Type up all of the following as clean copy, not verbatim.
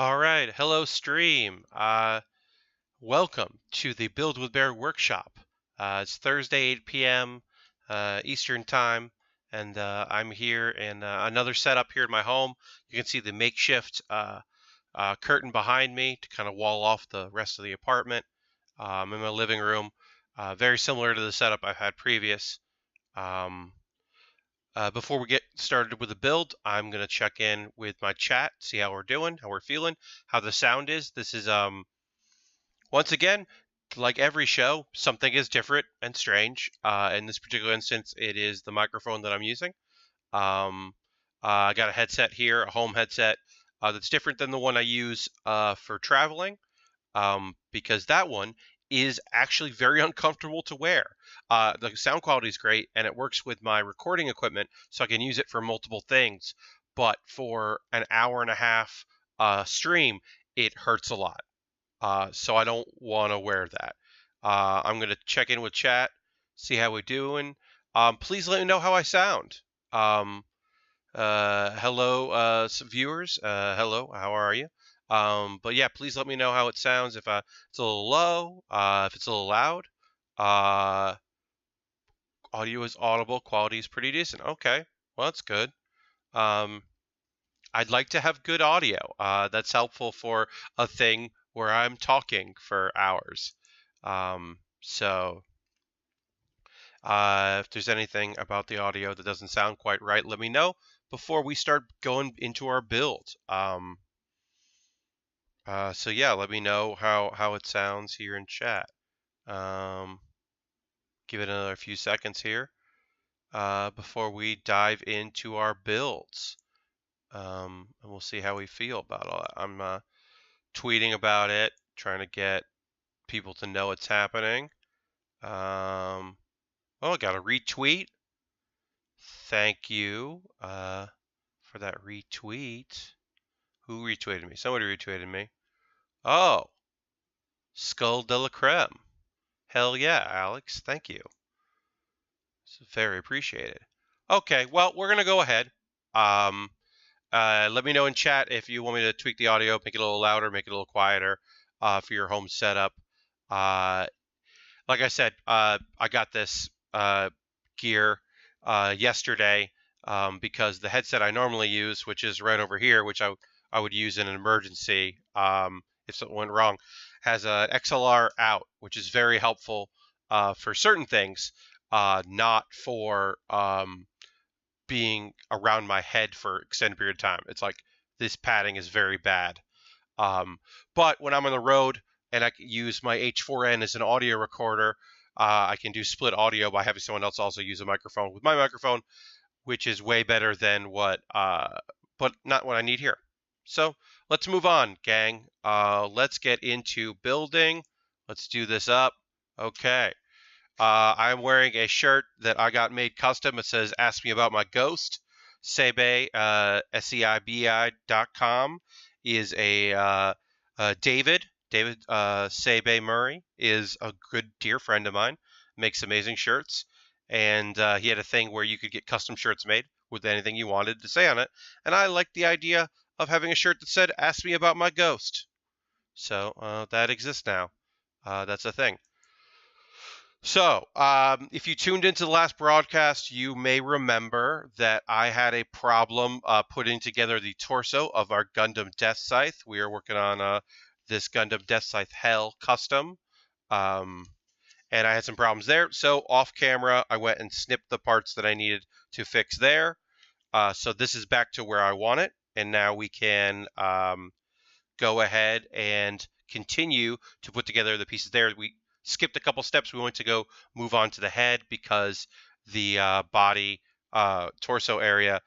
All right, hello stream. Welcome to the Build with Bear workshop. It's Thursday, 8 p.m. Eastern time, and I'm here in another setup here in my home. You can see the makeshift curtain behind me to kind of wall off the rest of the apartment. I'm in my living room, very similar to the setup I've had previous. Before we get started with the build, I'm going to check in with my chat, see how we're doing, how we're feeling, how the sound is. This is, once again, like every show, something is different and strange. In this particular instance, it is the microphone that I'm using. I got a headset here, a home headset, that's different than the one I use for traveling. Because that one is actually very uncomfortable to wear. The sound quality is great, and it works with my recording equipment, so I can use it for multiple things. But for an hour and a half stream, it hurts a lot. So I don't want to wear that. I'm going to check in with chat, see how we're doing. Please let me know how I sound. Hello, viewers. Hello, how are you? But yeah, please let me know how it sounds. If it's a little low, if it's a little loud. Audio is audible. Quality is pretty decent. Okay, well that's good. I'd like to have good audio. That's helpful for a thing where I'm talking for hours. So if there's anything about the audio that doesn't sound quite right, let me know before we start going into our build. So yeah, let me know how it sounds here in chat. Give it another few seconds here before we dive into our builds. And we'll see how we feel about all that. I'm tweeting about it, trying to get people to know it's happening. Oh, I got a retweet. Thank you for that retweet. Who retweeted me? Somebody retweeted me. Oh, Skull de la Creme. Hell yeah, Alex. Thank you. It's very appreciated. Okay, well, we're going to go ahead. Let me know in chat if you want me to tweak the audio, make it a little louder, make it a little quieter for your home setup. Like I said, I got this gear yesterday because the headset I normally use, which is right over here, which I would use in an emergency if something went wrong, has an XLR out, which is very helpful for certain things, not for being around my head for extended period of time. It's like this padding is very bad. But when I'm on the road and I use my H4n as an audio recorder, I can do split audio by having someone else also use a microphone with my microphone, which is way better than what, but not what I need here. So let's move on, gang. Let's get into building. Let's do this up. Okay. I'm wearing a shirt that I got made custom. It says, "Ask me about my ghost." Seibai, SEIBI.com is a David Seibai Murray is a good dear friend of mine. Makes amazing shirts, and he had a thing where you could get custom shirts made with anything you wanted to say on it. And I liked the idea of having a shirt that said, "Ask me about my ghost." So that exists now. That's a thing. So, if you tuned into the last broadcast, you may remember that I had a problem putting together the torso of our Gundam Deathscythe. We are working on this Gundam Deathscythe Hell Custom, and I had some problems there. So, off camera, I went and snipped the parts that I needed to fix there. So this is back to where I want it, and now we can go ahead and continue to put together the pieces there. We skipped a couple steps. We went to go move on to the head because the body torso area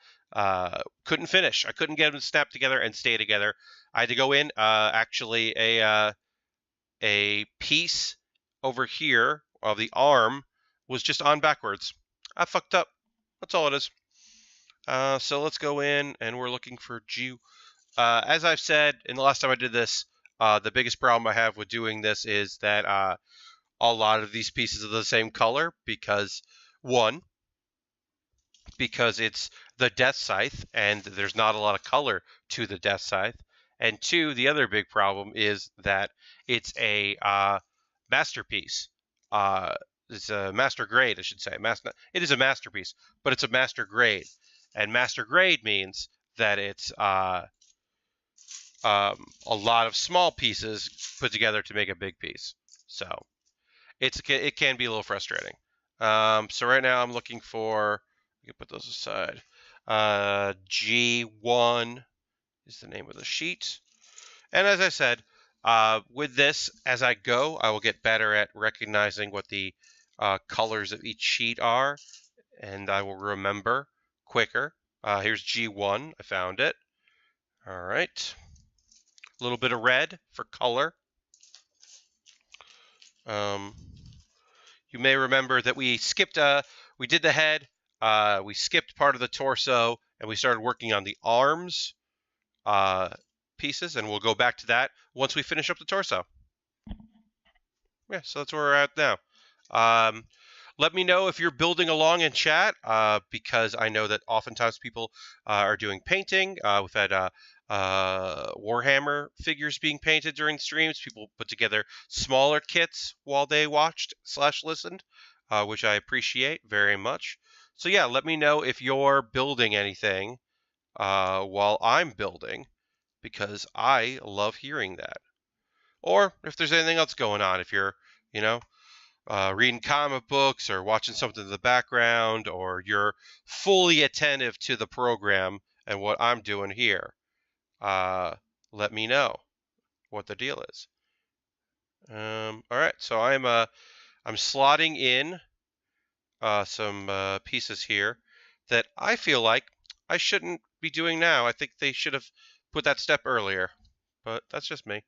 couldn't finish. I couldn't get them to snap together and stay together. I had to go in. Actually, a piece over here of the arm was just on backwards. I fucked up. That's all it is. So let's go in, and we're looking for G. As I've said in the last time I did this, the biggest problem I have with doing this is that a lot of these pieces are the same color because it's the Deathscythe and there's not a lot of color to the Deathscythe, And two, the other big problem is that it's a masterpiece. It's a master grade, I should say. It is a masterpiece, but it's a master grade. And master grade means that it's a lot of small pieces put together to make a big piece. So it can be a little frustrating. So right now I'm looking for, you can put those aside. G1 is the name of the sheet. And as I said, with this, as I go, I will get better at recognizing what the colors of each sheet are, and I will remember quicker. Here's G1. I found it. All right. A little bit of red for color. You may remember that we skipped, we did the head, we skipped part of the torso, and we started working on the arms pieces, and we'll go back to that once we finish up the torso. Yeah, so that's where we're at now. Let me know if you're building along in chat, because I know that oftentimes people are doing painting. We've had Warhammer figures being painted during streams. People put together smaller kits while they watched / listened, which I appreciate very much. So yeah, let me know if you're building anything while I'm building, because I love hearing that. Or if there's anything else going on, if you're, reading comic books or watching something in the background, or you're fully attentive to the program and what I'm doing here, let me know what the deal is. All right, so I'm slotting in some pieces here that I feel like I shouldn't be doing now. I think they should have put that step earlier, but that's just me.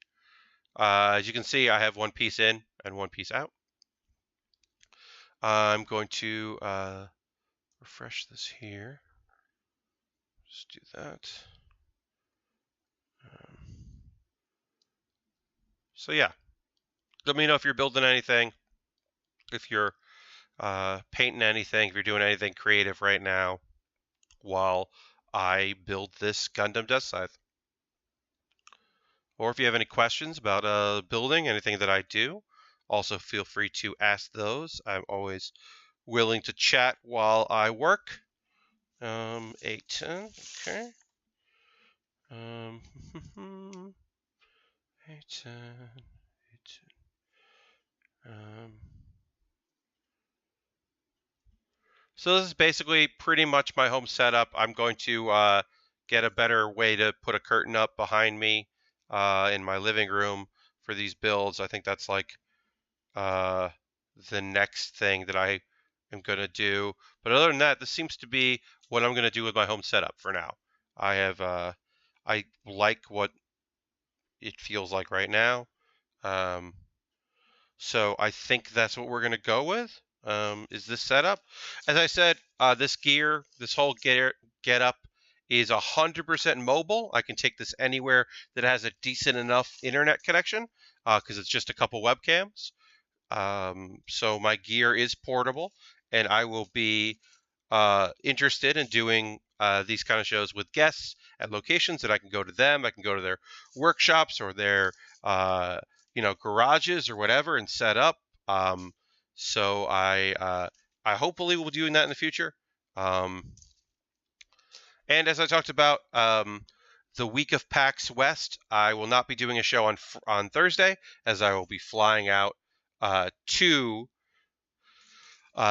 As you can see, I have one piece in and one piece out. I'm going to refresh this here. Just do that. So yeah, let me know if you're building anything, if you're painting anything, if you're doing anything creative right now while I build this Gundam Deathscythe. Or if you have any questions about building, anything that I do, also feel free to ask those. I'm always willing to chat while I work. 810, okay. 810, 810. So this is basically pretty much my home setup. I'm going to get a better way to put a curtain up behind me in my living room for these builds. I think that's like the next thing that I am going to do. But other than that, this seems to be what I'm going to do with my home setup for now. I like what it feels like right now. So I think that's what we're going to go with. Is this setup? As I said, this whole get up is 100% mobile. I can take this anywhere that has a decent enough internet connection, because it's just a couple webcams. So my gear is portable, and I will be interested in doing these kind of shows with guests at locations that I can go to them. I can go to their workshops or their garages or whatever and set up. So I hopefully will be doing that in the future. And as I talked about, the week of PAX West, I will not be doing a show on Thursday, as I will be flying out to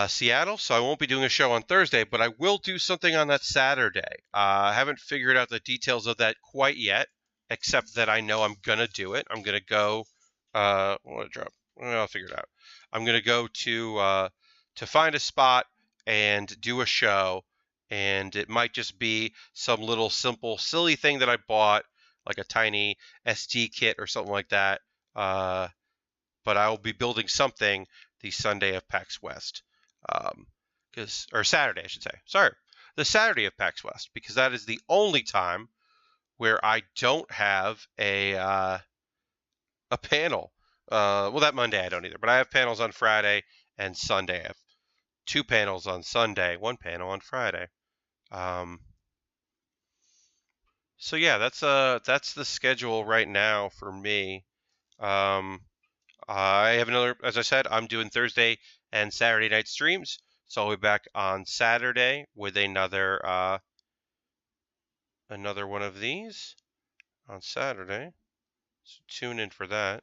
Seattle, so I won't be doing a show on Thursday, but I will do something on that Saturday. I haven't figured out the details of that quite yet, except that I know I'm going to do it. I'm going to go, I'll figure it out. I'm going to go to find a spot and do a show, and it might just be some little simple, silly thing that I bought, like a tiny SD kit or something like that, but I will be building something the Sunday of PAX West. Or Saturday, I should say. Sorry, the Saturday of PAX West, because that is the only time where I don't have a panel. Well, that Monday I don't either, but I have panels on Friday and Sunday. I have 2 panels on Sunday, 1 panel on Friday. So yeah, that's the schedule right now for me. I have another, as I said, I'm doing Thursday and Saturday night streams, so I'll be back on Saturday with another one of these on Saturday. So tune in for that.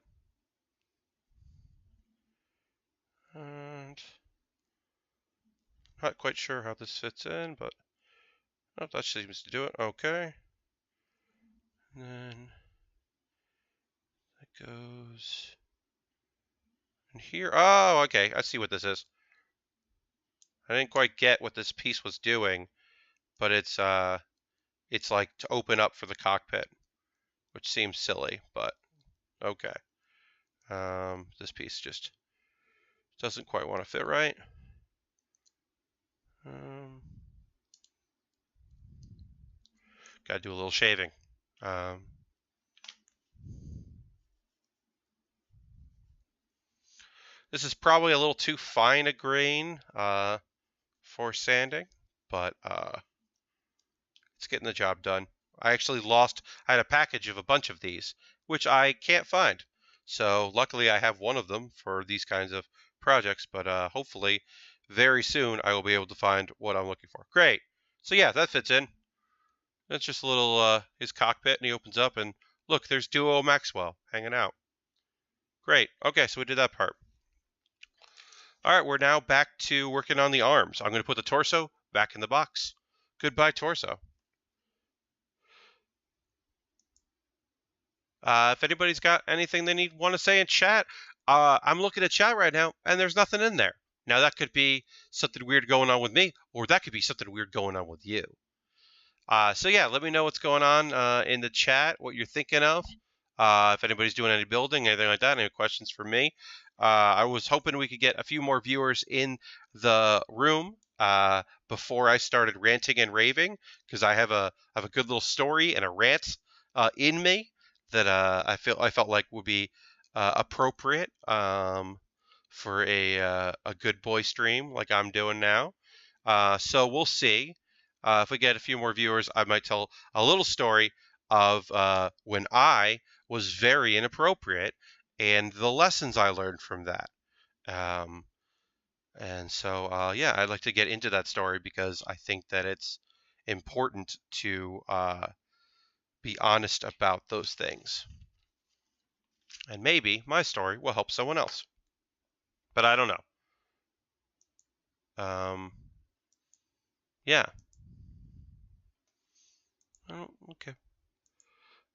And not quite sure how this fits in, but oh, that seems to do it. Okay. And then that goes in here. Oh, okay. I see what this is. I didn't quite get what this piece was doing, but it's like to open up for the cockpit, which seems silly, but okay. This piece just doesn't quite want to fit right. Gotta do a little shaving. This is probably a little too fine a grain for sanding, but it's getting the job done. I had a package of a bunch of these, which I can't find. So luckily I have one of them for these kinds of projects, but hopefully very soon I will be able to find what I'm looking for. Great. So yeah, that fits in. That's just a little his cockpit, and he opens up, and look, there's Duo Maxwell hanging out. Great. Okay, so we did that part. All right, we're now back to working on the arms. I'm going to put the torso back in the box. Goodbye, torso. If anybody's got anything they want to say in chat, I'm looking at chat right now, and there's nothing in there. Now, that could be something weird going on with me, or that could be something weird going on with you. So yeah, let me know what's going on in the chat, what you're thinking of. If anybody's doing any building, anything like that, any questions for me. I was hoping we could get a few more viewers in the room before I started ranting and raving, because I have a good little story and a rant in me that I felt like would be appropriate for a good boy stream like I'm doing now. So we'll see. If we get a few more viewers, I might tell a little story of when I was very inappropriate and the lessons I learned from that. And so, yeah, I'd like to get into that story because I think that it's important to be honest about those things. And maybe my story will help someone else. But I don't know. Yeah. Oh, okay.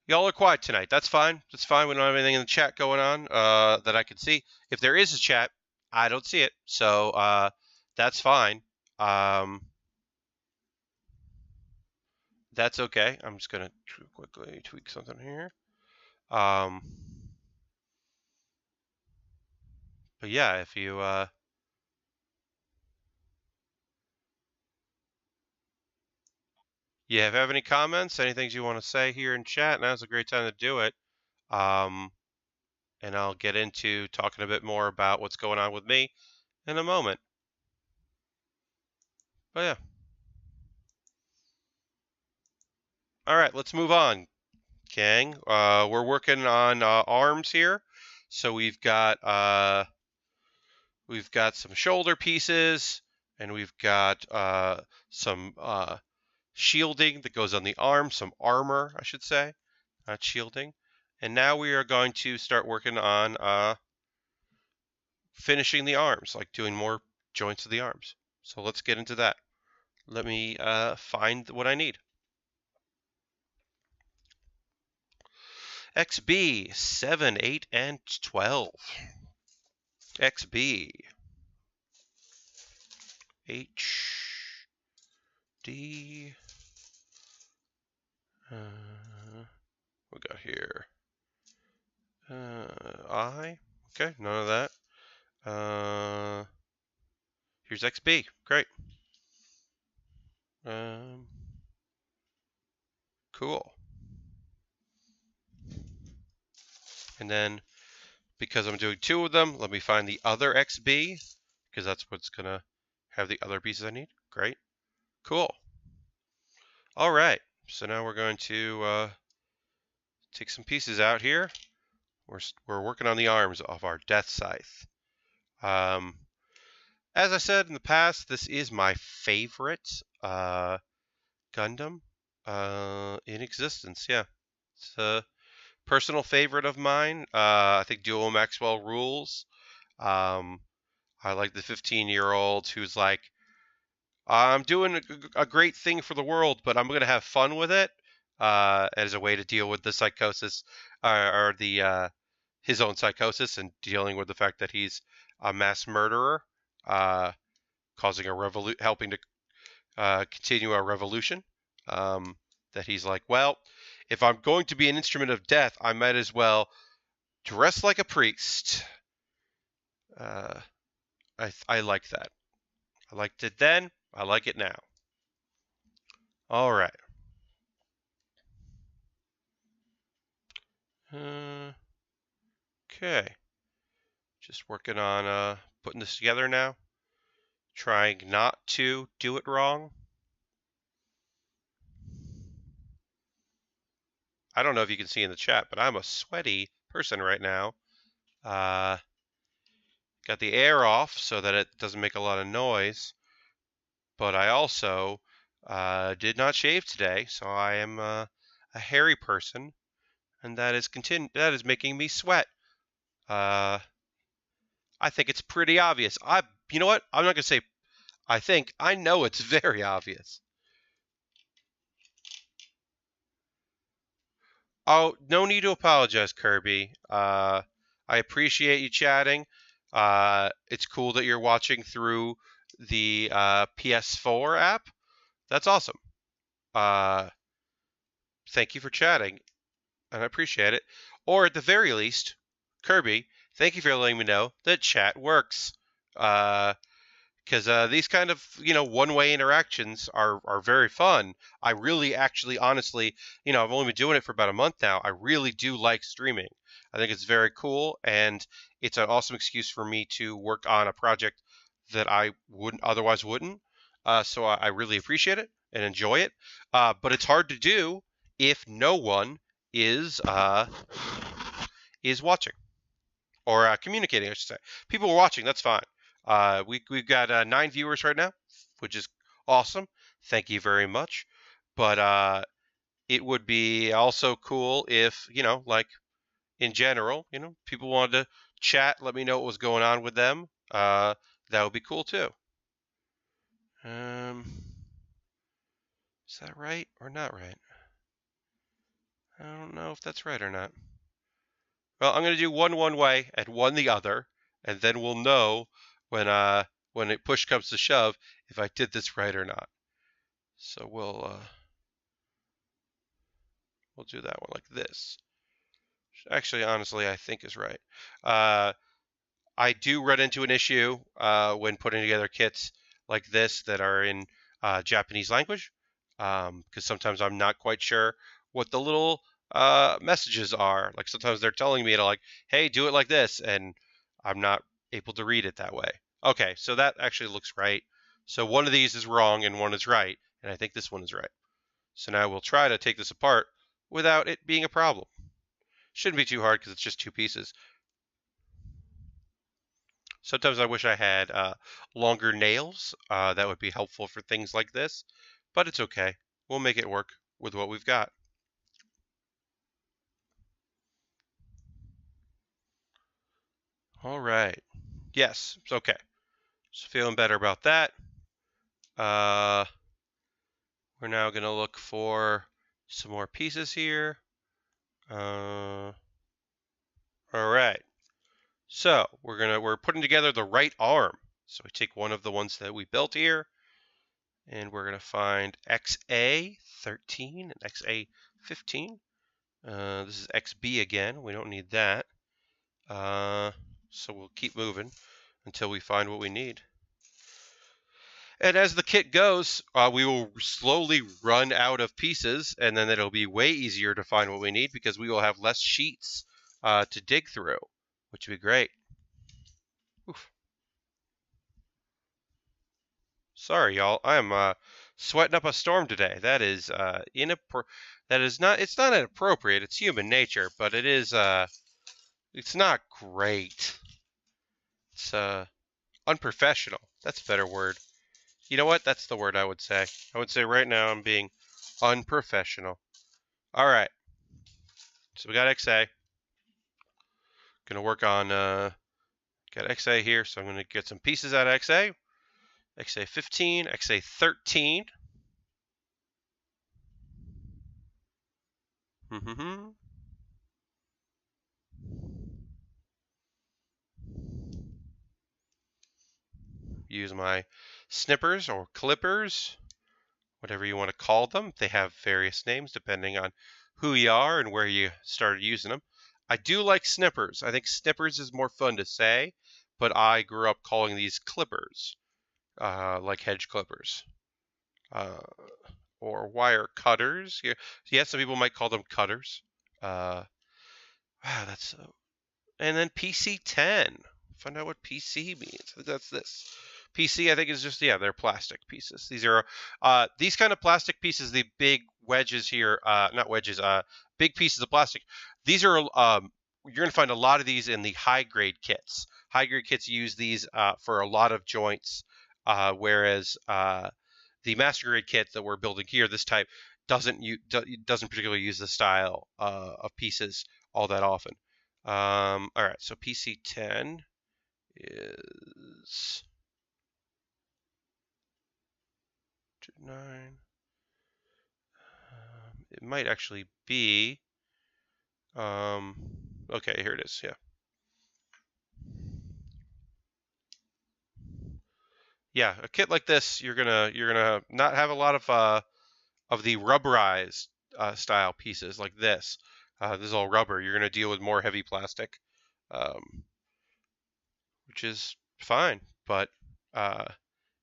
Y'all are quiet tonight. That's fine. That's fine. We don't have anything in the chat going on that I can see. If there is a chat, I don't see it. So that's fine. That's okay. I'm just going to quickly tweak something here. But yeah, if you... yeah, if you have any comments, any things you want to say here in chat, now's a great time to do it. And I'll get into talking a bit more about what's going on with me in a moment. But yeah. All right, let's move on, gang. We're working on arms here. So we've got some shoulder pieces, and we've got some shielding that goes on the arm, some armor, I should say, not shielding. And now we are going to start working on finishing the arms, like doing more joints of the arms. So let's get into that. Let me find what I need. XB 7, 8, and 12. XB H D. We got here. I. Okay, none of that. Here's XB. Great. Cool. And then, because I'm doing two of them, let me find the other XB, because that's what's gonna have the other pieces I need. Great. Cool. All right. So now we're going to take some pieces out here. We're working on the arms of our Deathscythe. As I said in the past, this is my favorite Gundam in existence. Yeah, it's a personal favorite of mine. I think Duo Maxwell rules. I like the 15-year-old who's like, I'm doing a great thing for the world, but I'm going to have fun with it as a way to deal with the psychosis or the his own psychosis and dealing with the fact that he's a mass murderer, causing a helping to continue a revolution. That he's like, well, if I'm going to be an instrument of death, I might as well dress like a priest. I like that. I liked it then. I like it now. All right. Okay. Just working on putting this together now. Trying not to do it wrong. I don't know if you can see in the chat, but I'm a sweaty person right now. Got the air off so that it doesn't make a lot of noise. But I also did not shave today, so I am a hairy person, and that is making me sweat. I think it's pretty obvious. You know what? I'm not gonna say I think. I know it's very obvious. Oh, no need to apologize, Kirby. I appreciate you chatting. It's cool that you're watching through the PS4 app. That's awesome. Thank you for chatting, and I appreciate it. Or at the very least, Kirby, thank you for letting me know that chat works. Because these kind of one-way interactions are very fun. I really, actually, honestly, I've only been doing it for about a month now. I really do like streaming. I think it's very cool, and it's an awesome excuse for me to work on a project that I wouldn't. So I really appreciate it and enjoy it. But it's hard to do if no one is watching or communicating, I should say. People are watching. That's fine. We've got 9 viewers right now, which is awesome. Thank you very much. But it would be also cool if, like in general, people wanted to chat, let me know what was going on with them. That would be cool too. Is that right or not right? I don't know if that's right or not. Well, I'm going to do one way and one the other, and then we'll know when it push comes to shove if I did this right or not. So we'll do that one like this. Actually, honestly, I think is right. I do run into an issue when putting together kits like this that are in Japanese language, because sometimes I'm not quite sure what the little messages are. Like sometimes they're telling me to like, hey, do it like this, and I'm not able to read it that way. Okay, so that actually looks right. So one of these is wrong and one is right, and I think this one is right. So now we'll try to take this apart without it being a problem. Shouldn't be too hard because it's just 2 pieces. Sometimes I wish I had longer nails. That would be helpful for things like this, but it's okay. We'll make it work with what we've got. All right. Yes, it's okay. So feeling better about that. We're now going to look for some more pieces here. All right. So we're putting together the right arm. So we take one of the ones that we built here, and we're going to find XA13 and XA15. This is XB again. We don't need that. So we'll keep moving until we find what we need. And as the kit goes, we will slowly run out of pieces, and then it'll be way easier to find what we need because we will have less sheets to dig through, which would be great. Oof. Sorry, y'all. I'm sweating up a storm today. That is it's not inappropriate. It's human nature, but it's not great. It's unprofessional. That's a better word. You know what? That's the word I would say. I would say right now I'm being unprofessional. All right. So we got XA. Gonna work on got XA here, so I'm gonna get some pieces out of XA. XA 15, XA 13. Use my snippers or clippers, whatever you want to call them. They have various names depending on who you are and where you started using them. I do like snippers. I think snippers is more fun to say, but I grew up calling these clippers, like hedge clippers, or wire cutters. Yeah, some people might call them cutters. Wow, and then PC10. Find out what PC means. I think that's this. PC, I think, is just, yeah, they're plastic pieces. These are these kind of plastic pieces, the big wedges here, not wedges, big pieces of plastic. These are, you're going to find a lot of these in the high-grade kits. High-grade kits use these for a lot of joints, whereas the master-grade kit that we're building here, this type, doesn't particularly use the style of pieces all that often. All right, so PC10 is 9. It might actually be. Okay, here it is. Yeah. Yeah, a kit like this, you're gonna not have a lot of the rubberized style pieces like this. This is all rubber. You're gonna deal with more heavy plastic, which is fine, but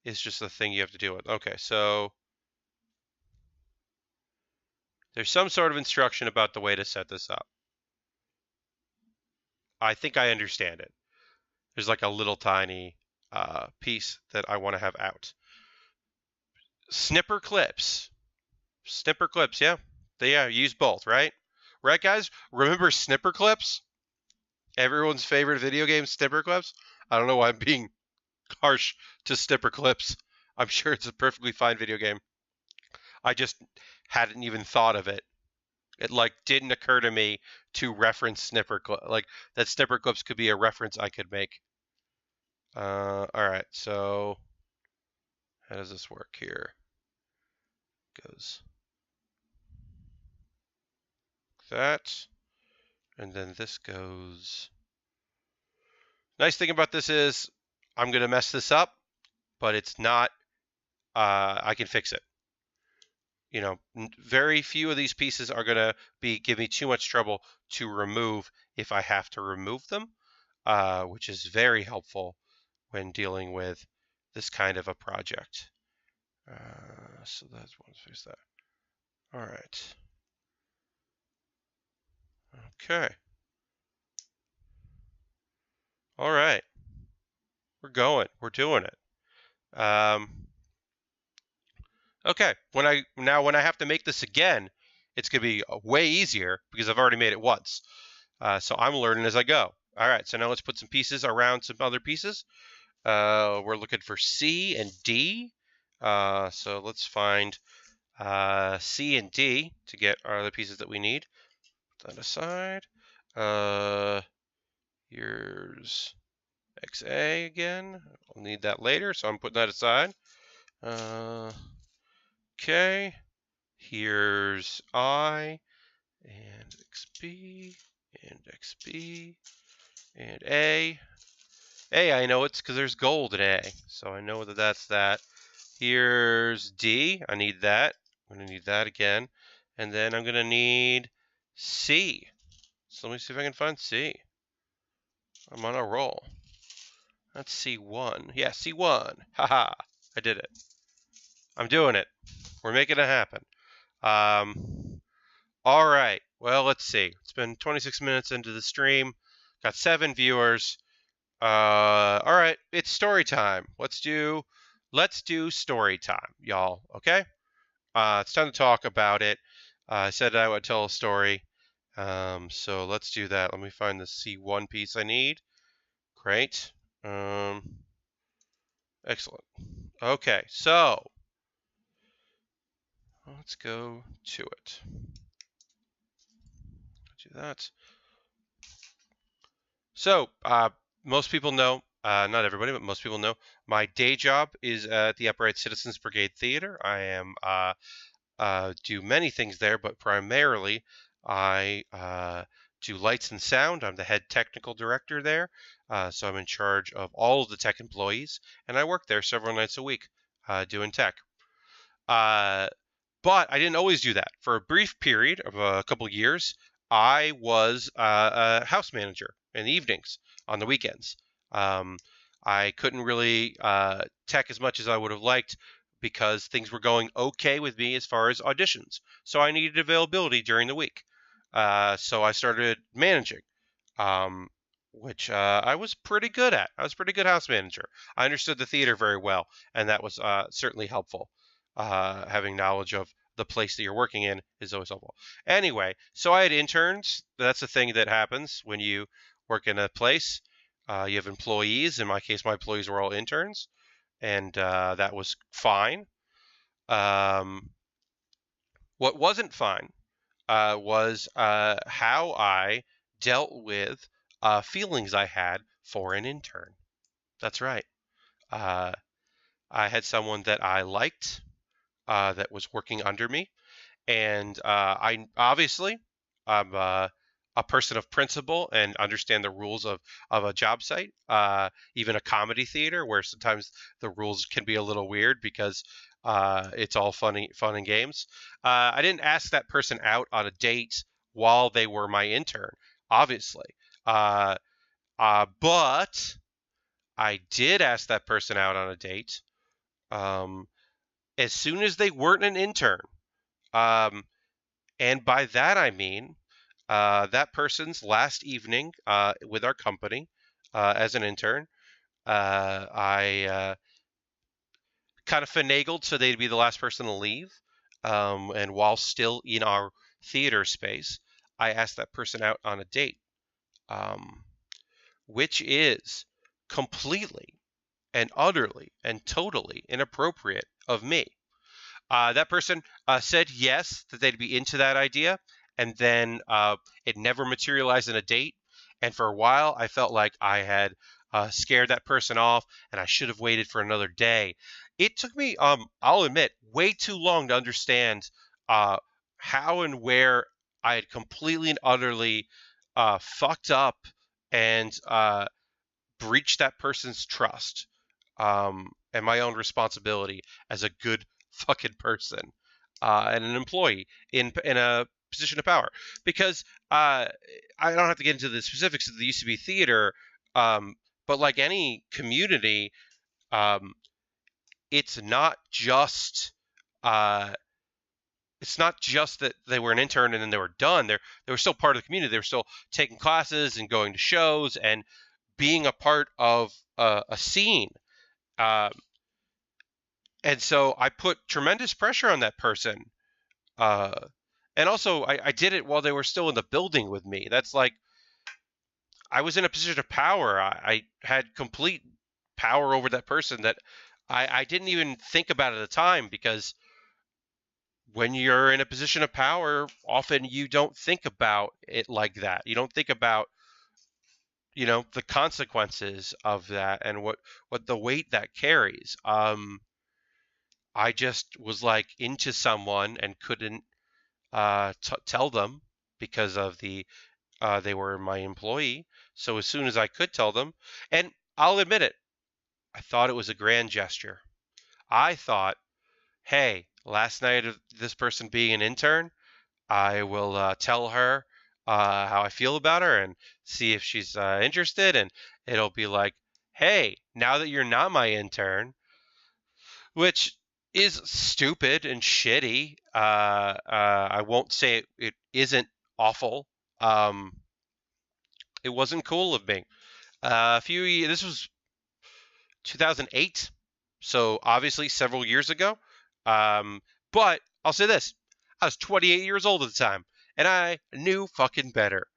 it's just the thing you have to deal with. Okay, so there's some sort of instruction about the way to set this up. I think I understand it. There's like a little tiny piece that I want to have out. Snipper clips. Snipper clips, yeah. They use both, right? Right, guys? Remember snipper clips? Everyone's favorite video game, snipper clips? I don't know why I'm being harsh to snipper clips. I'm sure it's a perfectly fine video game. I just hadn't even thought of it. It like didn't occur to me to reference snipper clip. Like that snipper clips could be a reference I could make. All right, so how does this work here? Goes that, and then this goes. Nice thing about this is I'm gonna mess this up, but it's not. I can fix it. You know, very few of these pieces are gonna give me too much trouble to remove if I have to remove them, which is very helpful when dealing with this kind of a project. So that's one fix that. All right. Okay. All right. We're going. We're doing it. Okay. When I have to make this again, it's gonna be way easier because I've already made it once. So I'm learning as I go. All right. So now let's put some pieces around some other pieces. We're looking for C and D. So let's find C and D to get our other pieces that we need. Put that aside. Here's XA again. I'll need that later, so I'm putting that aside. Okay. Here's I and XB and XB and A. A, I know it's because there's gold in A, so I know that that's that. Here's D. I need that. I'm going to need that again. And then I'm going to need C. So let me see if I can find C. I'm on a roll. That's C1. Yeah, C1. Haha. I did it. I'm doing it. We're making it happen. All right. Well, let's see. It's been 26 minutes into the stream. Got 7 viewers. All right. It's story time. Let's do let's do story time, y'all. Okay? It's time to talk about it. I said I would tell a story. So let's do that. Let me find the C1 piece I need. Great. Excellent. Okay, so let's go to it. Do that. So, most people know, not everybody, but most people know, my day job is at the Upright Citizens Brigade Theater. I am do many things there, but primarily I do lights and sound. I'm the head technical director there, so I'm in charge of all of the tech employees, and I work there several nights a week doing tech. But I didn't always do that. For a brief period of a couple years, I was a house manager in the evenings on the weekends. I couldn't really tech as much as I would have liked because things were going okay with me as far as auditions. So I needed availability during the week. So I started managing, which I was pretty good at. I was a pretty good house manager. I understood the theater very well, and that was certainly helpful. Having knowledge of the place that you're working in is always helpful. Anyway, so I had interns. That's the thing that happens when you work in a place. You have employees. In my case, my employees were all interns, and that was fine. What wasn't fine was how I dealt with feelings I had for an intern. That's right. I had someone that I liked that was working under me, and I obviously I'm a person of principle and understand the rules of a job site, even a comedy theater where sometimes the rules can be a little weird because it's all fun and games. I didn't ask that person out on a date while they were my intern, obviously, but I did ask that person out on a date as soon as they weren't an intern. And by that I mean that person's last evening with our company as an intern. I kind of finagled so they'd be the last person to leave. And while still in our theater space, I asked that person out on a date, which is completely and utterly and totally inappropriate of me. That person said yes, that they'd be into that idea, and then it never materialized in a date. And for a while, I felt like I had scared that person off, and I should have waited for another day. It took me, I'll admit, way too long to understand how and where I had completely and utterly fucked up and breached that person's trust and my own responsibility as a good fucking person and an employee in a position of power. Because I don't have to get into the specifics of the UCB theater, but like any community, it's not just that they were an intern and then they were done. They were still part of the community. They were still taking classes and going to shows and being a part of a scene. And so I put tremendous pressure on that person. And also, I did it while they were still in the building with me. That's like, I was in a position of power. I had complete power over that person that I didn't even think about at the time, because when you're in a position of power, often you don't think about it like that. You don't think about, the consequences of that and what the weight that carries. I just was like into someone and couldn't tell them because of they were my employee. So as soon as I could tell them, and I'll admit it, I thought it was a grand gesture. I thought, hey, last night of this person being an intern, I will tell her how I feel about her and see if she's interested, and it'll be like, hey, now that you're not my intern, which is stupid and shitty. I won't say it isn't awful. It wasn't cool of me. This was 2008, So obviously several years ago. But I'll say this: I was 28 years old at the time, and I knew fucking better.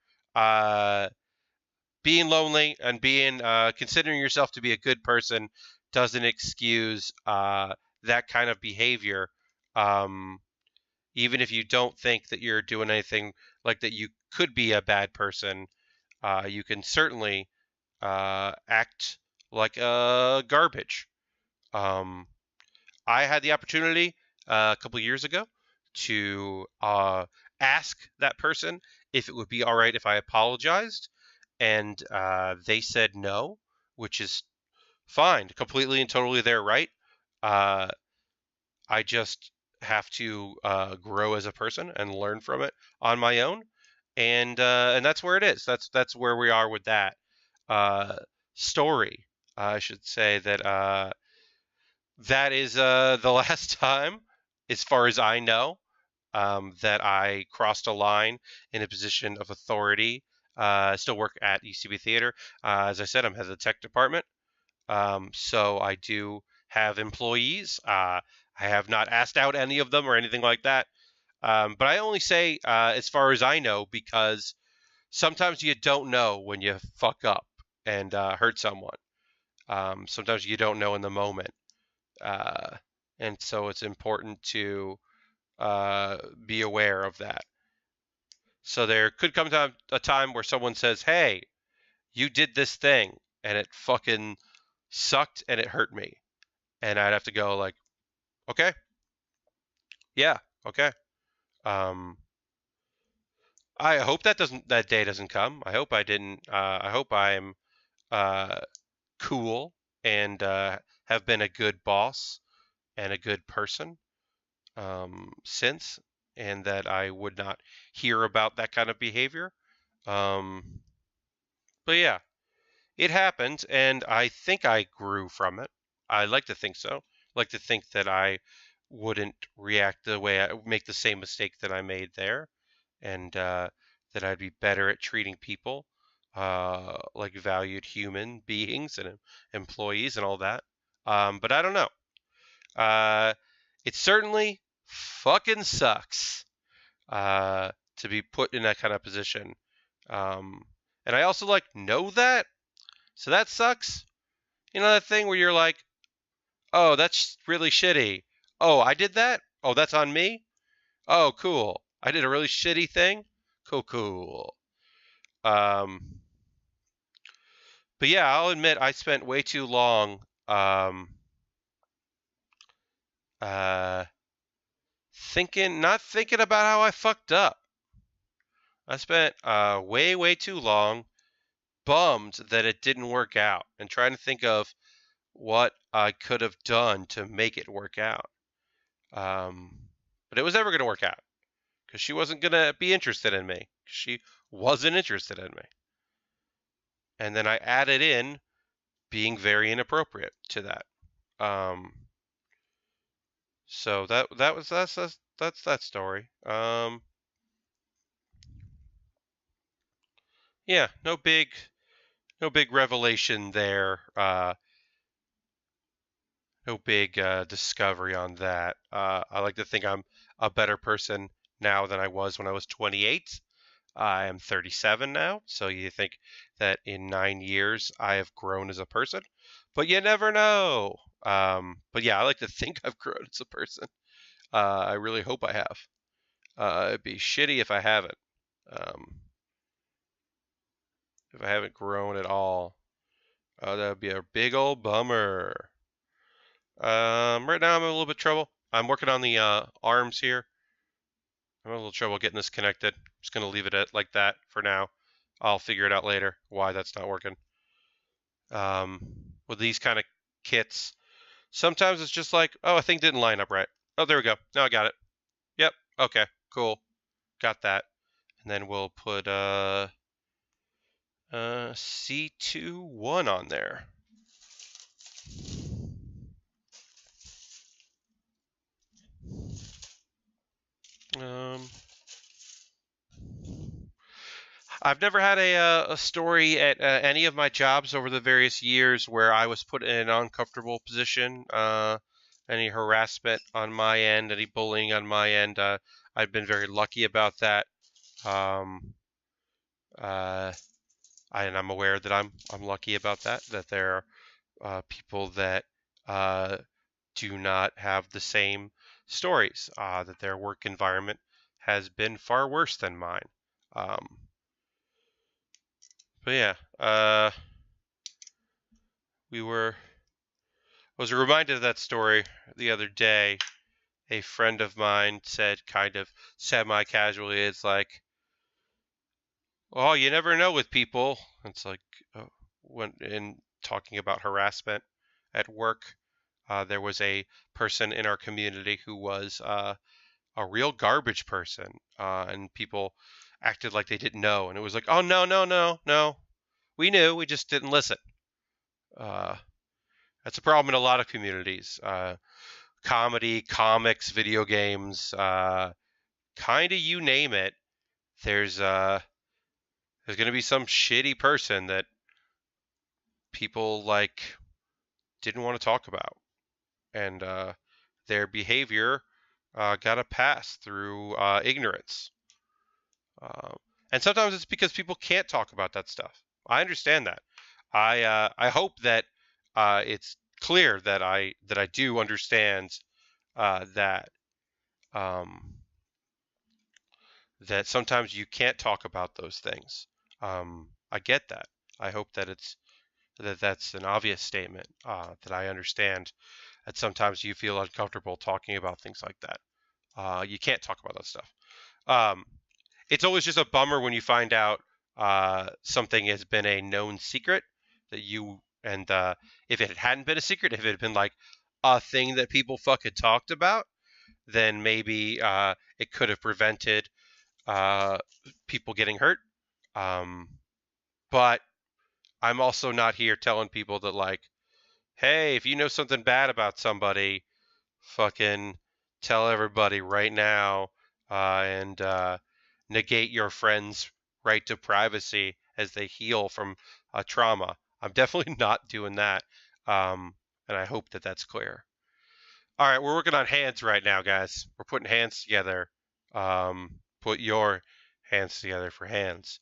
Being lonely and being considering yourself to be a good person doesn't excuse that kind of behavior. Um, Even if you don't think that you're doing anything like that, you could be a bad person. You can certainly act like garbage. Um, I had the opportunity a couple years ago to ask that person if it would be all right if I apologized, and they said no, which is fine, completely and totally their right. Uh, I just have to grow as a person and learn from it on my own, and that's where it is. That's where we are with that uh, story. I should say that that is the last time, as far as I know, that I crossed a line in a position of authority. I still work at UCB Theater. As I said, I'm head of the tech department. So I do have employees. I have not asked out any of them or anything like that. But I only say, as far as I know, because sometimes you don't know when you fuck up and hurt someone. Sometimes you don't know in the moment. Uh, and so it's important to be aware of that. So there could come a time where someone says, "Hey, you did this thing, and it fucking sucked, and it hurt me," and I'd have to go like, "Okay, yeah, okay." Um, I hope that day doesn't come. I hope I didn't. I hope I'm uh, cool and have been a good boss and a good person since, and that I would not hear about that kind of behavior. Um, but yeah, it happened, and I think I grew from it. I like to think so. I like to think that I wouldn't react the way I make the same mistake that I made there, and that I'd be better at treating people like valued human beings and employees and all that. But I don't know. Uh, it certainly fucking sucks to be put in that kind of position. Um, and I also like know that, so that sucks. You know that thing where you're like, oh, that's really shitty. Oh, I did that? Oh, that's on me? Oh, cool. I did a really shitty thing? Cool, cool. But yeah, I'll admit I spent way too long uh, not thinking about how I fucked up. I spent way, way too long bummed that it didn't work out and trying to think of what I could have done to make it work out. But it was never going to work out because she wasn't going to be interested in me. She wasn't interested in me. And then I added in being very inappropriate to that. Um, so that's that story. Yeah, no big revelation there. No big discovery on that. I like to think I'm a better person now than I was when I was 28. I am 37 now, so you think that in 9 years I have grown as a person, but you never know. But yeah, I like to think I've grown as a person. I really hope I have. It'd be shitty if I haven't. Um, if I haven't grown at all, that would be a big old bummer. Right now I'm in a little bit of trouble. I'm working on the arms here. I'm having a little trouble getting this connected. I'm just gonna leave it at like that for now. I'll figure it out later why that's not working. With these kind of kits, sometimes it's just like, oh, a thing didn't line up right. Oh, there we go. Now I got it. Yep. Okay. Cool. Got that. And then we'll put C21 on there. I've never had a story at any of my jobs over the various years where I was put in an uncomfortable position. Any harassment on my end, any bullying on my end. I've been very lucky about that. Um, and I'm aware that I'm lucky about that. That there are people that do not have the same stories. That their work environment has been far worse than mine. But yeah, I was reminded of that story the other day. A friend of mine said, kind of semi-casually, it's like, "Oh, you never know with people." It's like when in talking about harassment at work, there was a person in our community who was a real garbage person, and people acted like they didn't know, and it was like, "Oh no, no, no, no, we knew, we just didn't listen." Uh, that's a problem in a lot of communities. Comedy, comics, video games, kind of you name it. There's going to be some shitty person that people like didn't want to talk about, and their behavior got a pass through ignorance. And sometimes it's because people can't talk about that stuff. I understand that. I hope that it's clear that I do understand that that sometimes you can't talk about those things. I get that. I hope that that's an obvious statement, that I understand that sometimes you feel uncomfortable talking about things like that. You can't talk about that stuff. Um, it's always just a bummer when you find out something has been a known secret that you and if it hadn't been a secret, if it had been like a thing that people fucking talked about, then maybe it could have prevented people getting hurt. But I'm also not here telling people that, like, hey, if you know something bad about somebody, fucking tell everybody right now, and negate your friend's right to privacy as they heal from trauma. I'm definitely not doing that, and I hope that that's clear. All right, we're working on hands right now, guys. We're putting hands together. Put your hands together for hands.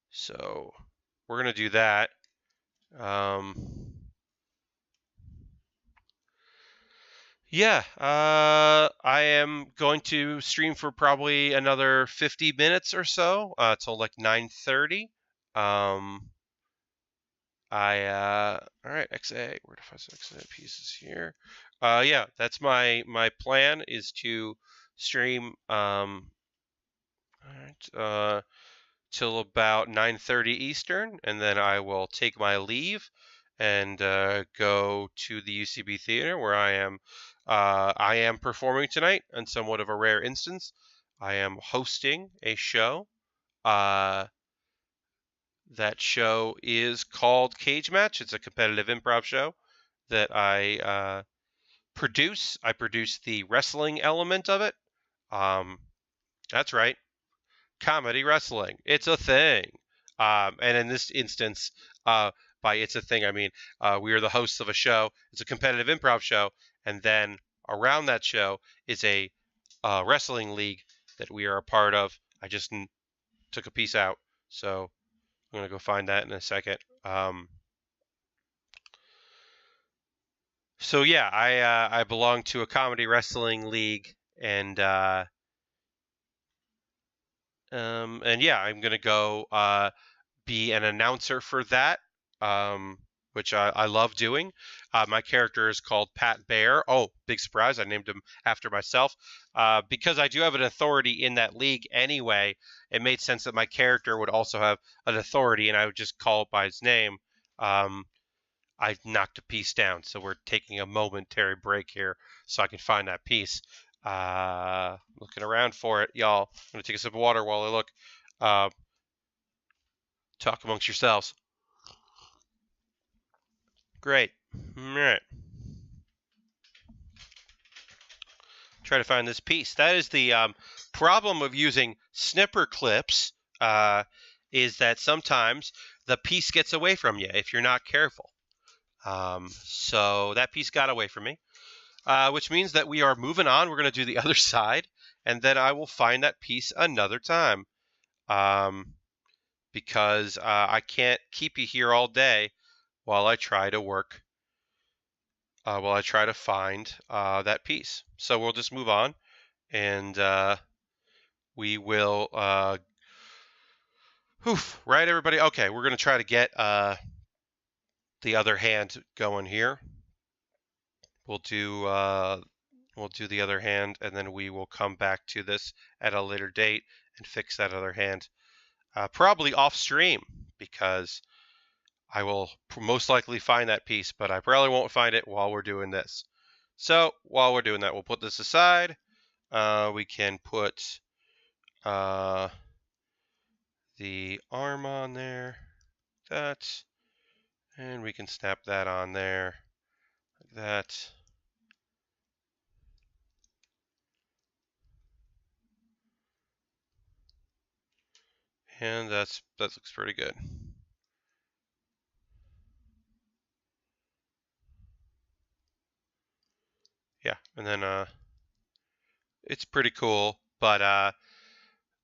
So we're gonna do that. Yeah, I am going to stream for probably another 50 minutes or so, till like 9:30. All right, XA, where to find some XA pieces here? Yeah, that's my plan is to stream, all right, till about 9:30 Eastern, and then I will take my leave and go to the UCB Theater where I am performing tonight. In somewhat of a rare instance, I am hosting a show. That show is called Cage Match. It's a competitive improv show that I produce. I produce the wrestling element of it. That's right, comedy wrestling. It's a thing. And in this instance, by it's a thing, I mean we are the hosts of a show. It's a competitive improv show, and then around that show is a wrestling league that we are a part of. I just took a piece out, so I'm gonna go find that in a second. So yeah, I belong to a comedy wrestling league, and yeah, I'm gonna go be an announcer for that, which I love doing. My character is called Pat Baer. Oh, big surprise! I named him after myself. Because I do have an authority in that league anyway, it made sense that my character would also have an authority, and I would just call it by his name. I knocked a piece down, so we're taking a momentary break here so I can find that piece. Looking around for it, y'all. I'm gonna take a sip of water while I look. Talk amongst yourselves. Great. All right. Try to find this piece. That is the problem of using snipper clips is that sometimes the piece gets away from you if you're not careful. So that piece got away from me, which means that we are moving on. We're going to do the other side, and then I will find that piece another time. Because I can't keep you here all day while I try to work, while I try to find that piece. So we'll just move on, and we will, right, everybody? Okay, we're going to try to get the other hand going here. We'll do the other hand, and then we will come back to this at a later date and fix that other hand. Probably off stream, because I will most likely find that piece, but I probably won't find it while we're doing this. So while we're doing that, we'll put this aside. We can put the arm on there, that, and we can snap that on there, like that. And that looks pretty good. Yeah, and then it's pretty cool, but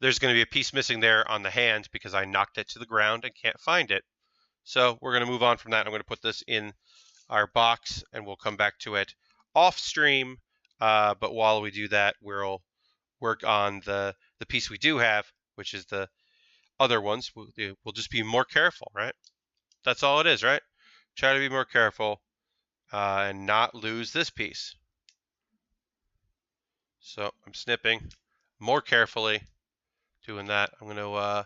there's going to be a piece missing there on the hand because I knocked it to the ground and can't find it. So we're going to move on from that. I'm going to put this in our box, and we'll come back to it off stream. But while we do that, we'll work on the piece we do have, which is the other ones. We'll just be more careful, right? That's all it is, right? Try to be more careful and not lose this piece. So I'm snipping more carefully, doing that. I'm going to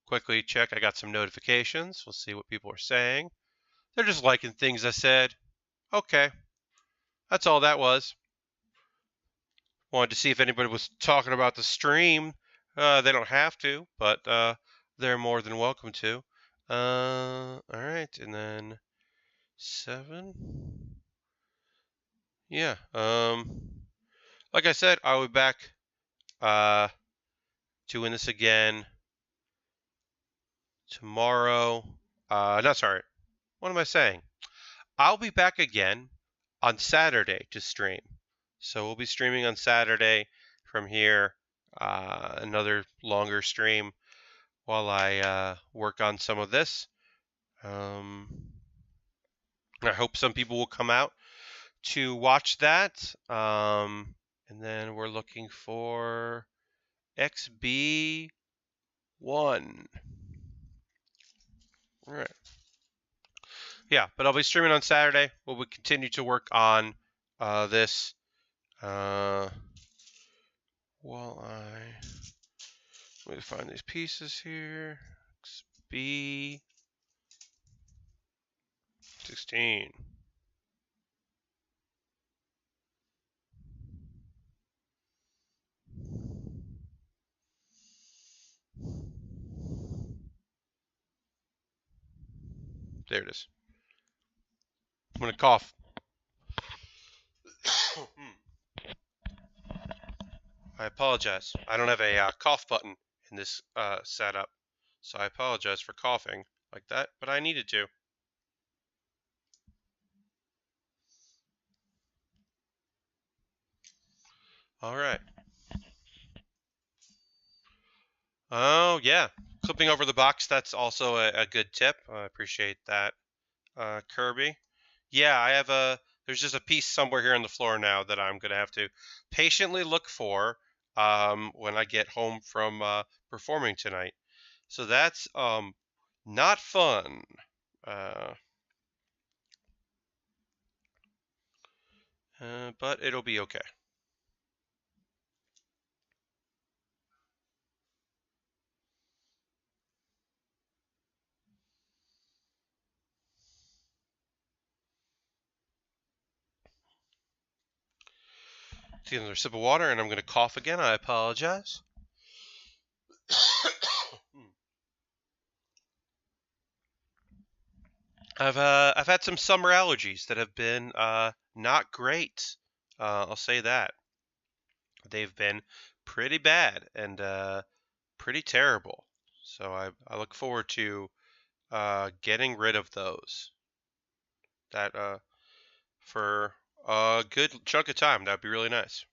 quickly check. I got some notifications. We'll see what people are saying. They're just liking things I said. Okay. That's all that was. Wanted to see if anybody was talking about the stream. They don't have to, but they're more than welcome to. All right, and then 7. Yeah. Like I said, I'll be back doing this again tomorrow. No, sorry. What am I saying? I'll be back again on Saturday to stream. So we'll be streaming on Saturday from here, another longer stream while I work on some of this. I hope some people will come out to watch that. And then we're looking for XB1. All right. Yeah, but I'll be streaming on Saturday. We'll continue to work on this while let me find these pieces here. XB16. There it is. I'm going to cough. I apologize. I don't have a cough button in this setup, so I apologize for coughing like that, but I needed to. All right. Oh, yeah. Clipping over the box, that's also a good tip. I appreciate that, Kirby. Yeah, I have there's just a piece somewhere here on the floor now that I'm going to have to patiently look for when I get home from performing tonight. So that's not fun. But it'll be okay. Take another sip of water, and I'm going to cough again. I apologize. I've had some summer allergies that have been not great. I'll say that. They've been pretty bad and pretty terrible. So I look forward to getting rid of those. That for a good chunk of time. That'd be really nice.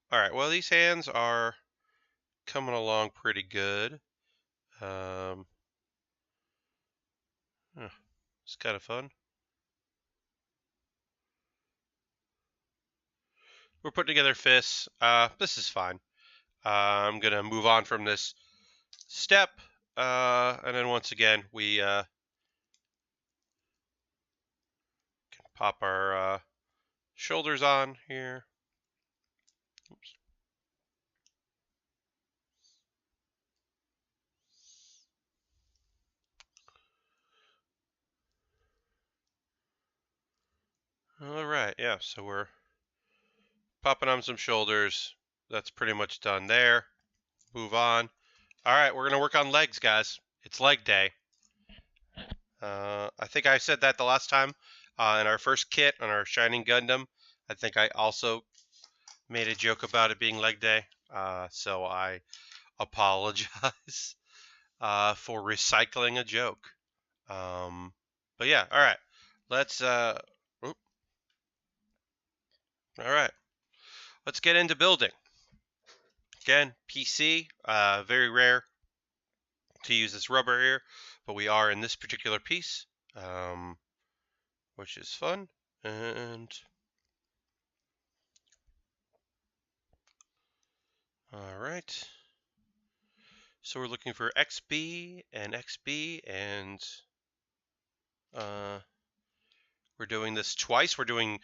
All right. Well, these hands are coming along pretty good. It's kind of fun. We're putting together fists. This is fine. I'm gonna move on from this step, and then once again we can pop our shoulders on here. Oops. All right, yeah. So we're popping on some shoulders. That's pretty much done there. Move on. All right, we're gonna work on legs, guys. It's leg day. I think I said that the last time in our first kit on our Shining Gundam. I think I also made a joke about it being leg day. So I apologize for recycling a joke. But yeah, all right. Let's all right. Let's get into building. Again, PC, very rare to use this rubber here, but we are in this particular piece, which is fun. And all right. So we're looking for XB and XB, and we're doing this twice. We're doing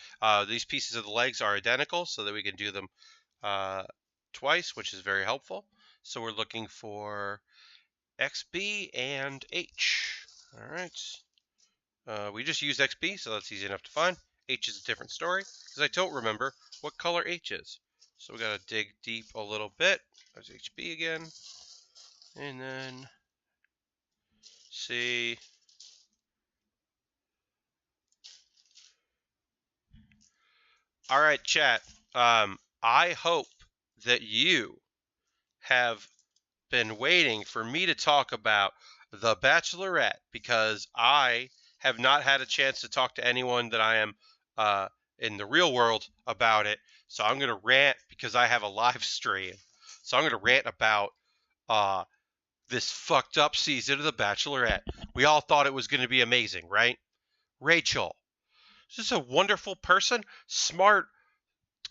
these pieces of the legs are identical so that we can do them twice, which is very helpful. So we're looking for XB and H. All right. We just used XB, so that's easy enough to find. H is a different story because I don't remember what color H is. So we got to dig deep a little bit. There's HB again. And then see. All right, chat. I hope that you have been waiting for me to talk about The Bachelorette because I have not had a chance to talk to anyone that I am in the real world about it. So I'm going to rant because I have a live stream. So I'm going to rant about this fucked up season of The Bachelorette. We all thought it was going to be amazing, right? Rachel. She's a wonderful person, smart,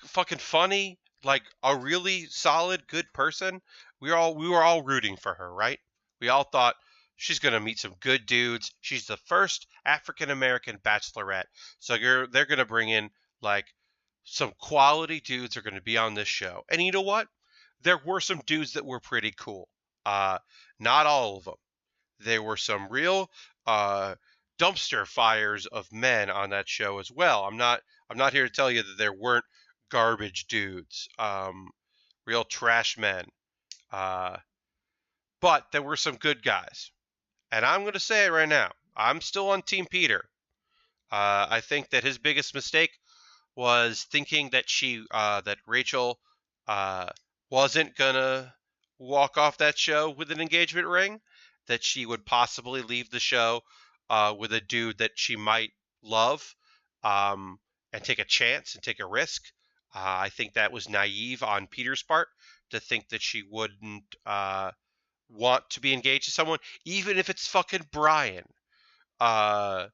fucking funny, like a really solid, good person. We were all rooting for her, right? We all thought she's gonna meet some good dudes. She's the first African American bachelorette, so they're gonna bring in like some quality dudes are gonna be on this show. And you know what? There were some dudes that were pretty cool. Not all of them. There were some real dumpster fires of men on that show as well. I'm not here to tell you that there weren't garbage dudes, real trash men. But there were some good guys. And I'm going to say it right now. I'm still on Team Peter. I think that his biggest mistake was thinking that that Rachel wasn't going to walk off that show with an engagement ring, that she would possibly leave the show with a dude that she might love and take a chance and take a risk. I think that was naive on Peter's part to think that she wouldn't want to be engaged to someone, even if it's fucking Brian. Yeah,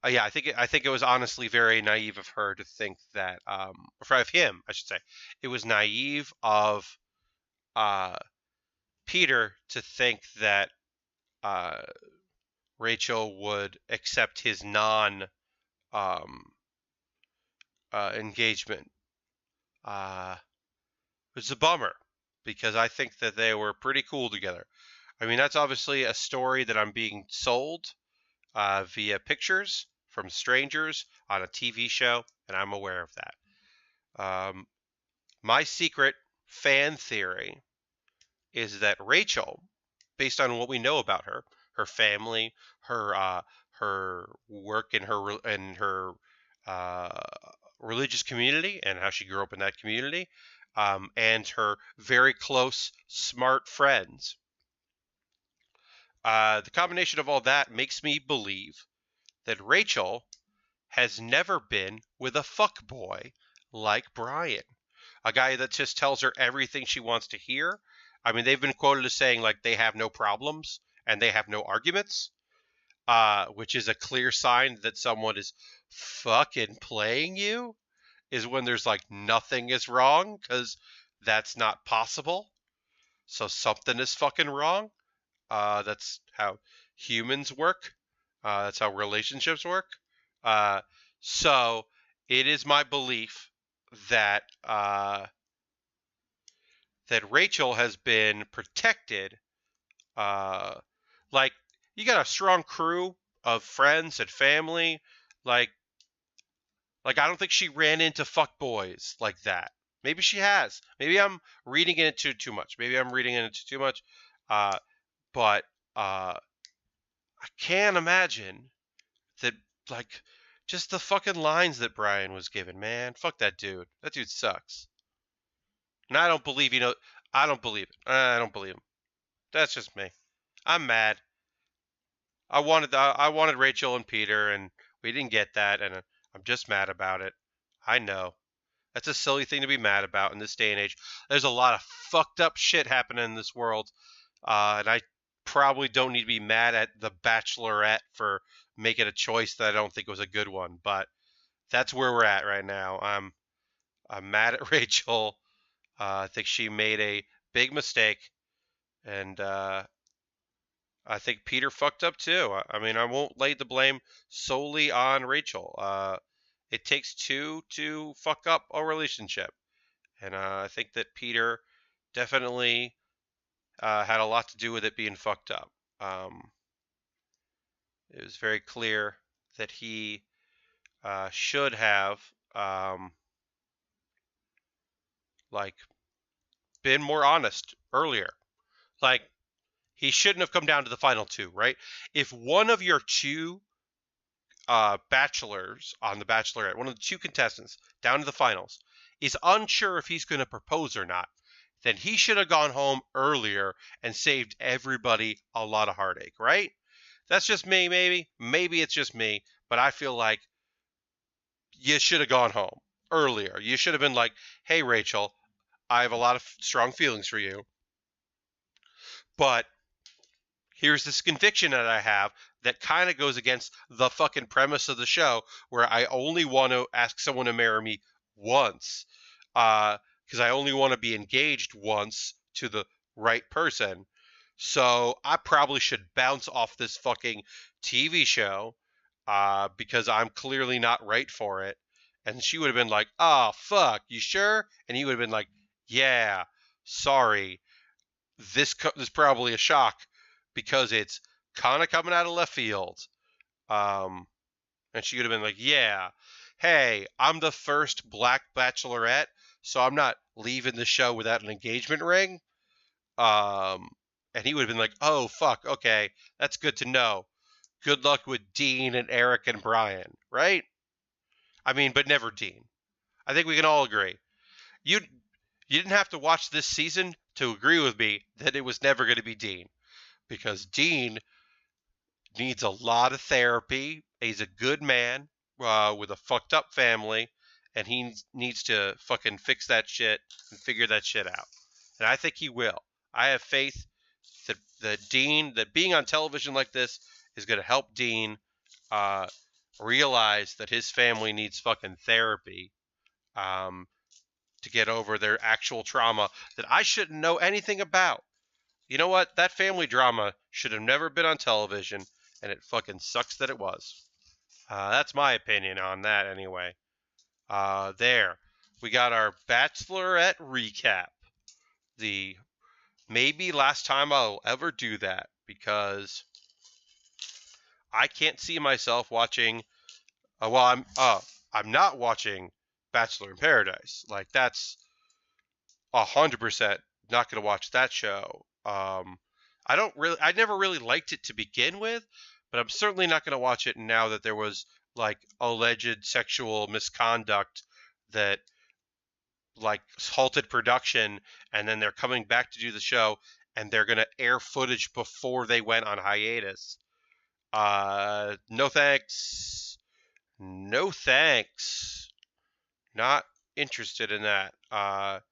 I think it was honestly very naive of her to think that, or of him, I should say. It was naive of Peter to think that Rachel would accept his non engagement. It's a bummer because I think that they were pretty cool together. I mean, that's obviously a story that I'm being sold via pictures from strangers on a TV show, and I'm aware of that. My secret fan theory is that Rachel, based on what we know about her, her family, her work in her religious community, and how she grew up in that community, and her very close, smart friends. The combination of all that makes me believe that Rachel has never been with a fuckboy like Brian, a guy that just tells her everything she wants to hear. I mean, they've been quoted as saying like they have no problems and they have no arguments, which is a clear sign that someone is fucking playing you, is when there's like nothing is wrong, because that's not possible. So something is fucking wrong. That's how humans work. That's how relationships work. Uh, so it is my belief that that Rachel has been protected. Like, you got a strong crew of friends and family. Like I don't think she ran into fuckboys like that. Maybe she has. Maybe I'm reading into too much. Maybe I'm reading into too much. But I can't imagine that, like, just the fucking lines that Brian was given, man. Fuck that dude. That dude sucks. And I don't believe, I don't believe it. I don't believe him. That's just me. I'm mad. I wanted Rachel and Peter, and we didn't get that, and I'm just mad about it. I know. That's a silly thing to be mad about in this day and age. There's a lot of fucked up shit happening in this world, and I probably don't need to be mad at The Bachelorette for making a choice that I don't think was a good one. But that's where we're at right now. I'm mad at Rachel. I think she made a big mistake, and I think Peter fucked up too. I mean, I won't lay the blame solely on Rachel. It takes two to fuck up a relationship, and I think that Peter definitely had a lot to do with it being fucked up. It was very clear that he should have like been more honest earlier. Like, he shouldn't have come down to the final two, right? If one of your two bachelors on The Bachelorette, one of the two contestants down to the finals, is unsure if he's going to propose or not, then he should have gone home earlier and saved everybody a lot of heartache, right? That's just me, maybe. Maybe it's just me, but I feel like you should have gone home earlier. You should have been like, hey, Rachel, I have a lot of strong feelings for you, but here's this conviction that I have that kind of goes against the fucking premise of the show, where I only want to ask someone to marry me once, because I only want to be engaged once to the right person. So I probably should bounce off this fucking TV show, because I'm clearly not right for it. And she would have been like, oh, fuck, you sure? And he would have been like, yeah, sorry. This is probably a shock, because it's kind of coming out of left field. And she would have been like, yeah, hey, I'm the first black bachelorette, so I'm not leaving the show without an engagement ring. And he would have been like, oh, fuck, okay, that's good to know. Good luck with Dean and Eric and Brian, right? I mean, but never Dean. I think we can all agree. You didn't have to watch this season to agree with me that it was never going to be Dean, because Dean needs a lot of therapy. He's a good man with a fucked up family, and he needs to fucking fix that shit and figure that shit out. And I think he will. I have faith that being on television like this is going to help Dean realize that his family needs fucking therapy to get over their actual trauma that I shouldn't know anything about. You know what? That family drama should have never been on television, and it fucking sucks that it was. That's my opinion on that anyway. There. We got our Bachelorette recap. The maybe last time I'll ever do that, because I can't see myself watching. I'm not watching Bachelor in Paradise. Like, that's 100% not going to watch that show. I never really liked it to begin with, but I'm certainly not going to watch it now that there was like alleged sexual misconduct that like halted production, and then they're coming back to do the show, and they're gonna air footage before they went on hiatus. No thanks. No thanks. Not interested in that. But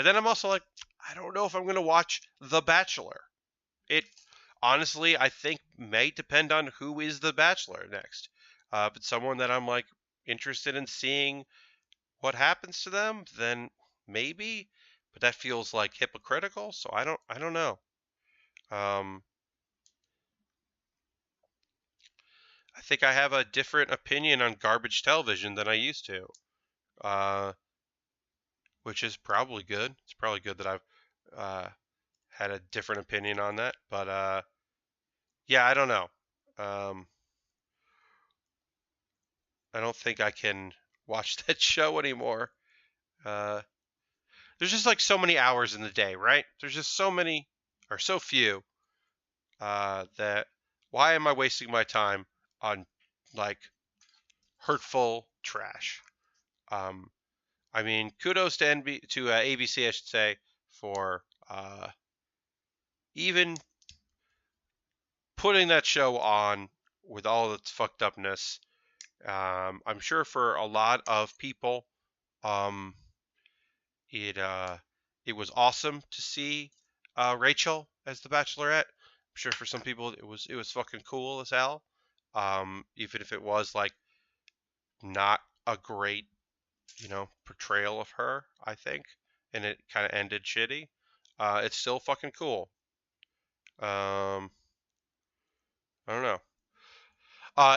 then I'm also like, I don't know if I'm gonna watch The Bachelor. It honestly, I think, may depend on who is the Bachelor next. But someone that I'm like interested in seeing what happens to them, then maybe. But that feels like hypocritical, so I don't know. I think I have a different opinion on garbage television than I used to, uh, which is probably good. It's probably good that I've had a different opinion on that. But yeah, I don't know. Um, I don't think I can watch that show anymore. Uh, there's just like so many hours in the day, right? There's just so many or so few that why am I wasting my time on like hurtful trash? Um, I mean, kudos to ABC, I should say, for even putting that show on with all its fucked upness. I'm sure for a lot of people, um, it it was awesome to see Rachel as the Bachelorette. I'm sure for some people it was fucking cool as hell. Even if it was like not a great, portrayal of her, I think, and it kind of ended shitty. It's still fucking cool. I don't know.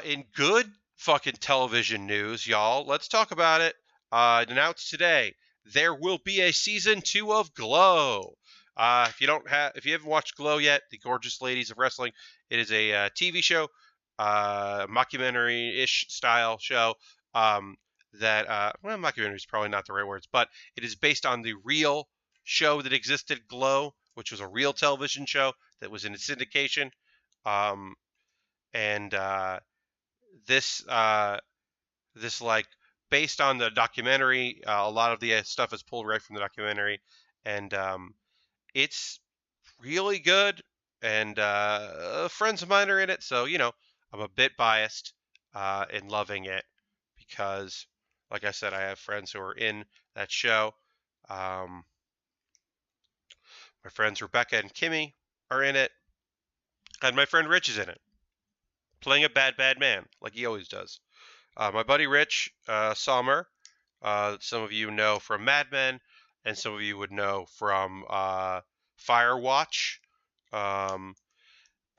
In good fucking television news, y'all, let's talk about it. Announced today, there will be a season 2 of Glow. If you haven't watched Glow yet, the Gorgeous Ladies of Wrestling, it is a TV show, mockumentary-ish style show. Well, mockumentary is probably not the right words, but it is based on the real show that existed, Glow, which was a real television show that was in syndication. And this like based on the documentary, a lot of the stuff is pulled right from the documentary, and it's really good. And friends of mine are in it, so I'm a bit biased in loving it because, like I said, I have friends who are in that show. My friends Rebecca and Kimmy are in it, and my friend Rich is in it, playing a bad man like he always does. My buddy Rich Sommer, some of you know from Mad Men, and some of you would know from Firewatch.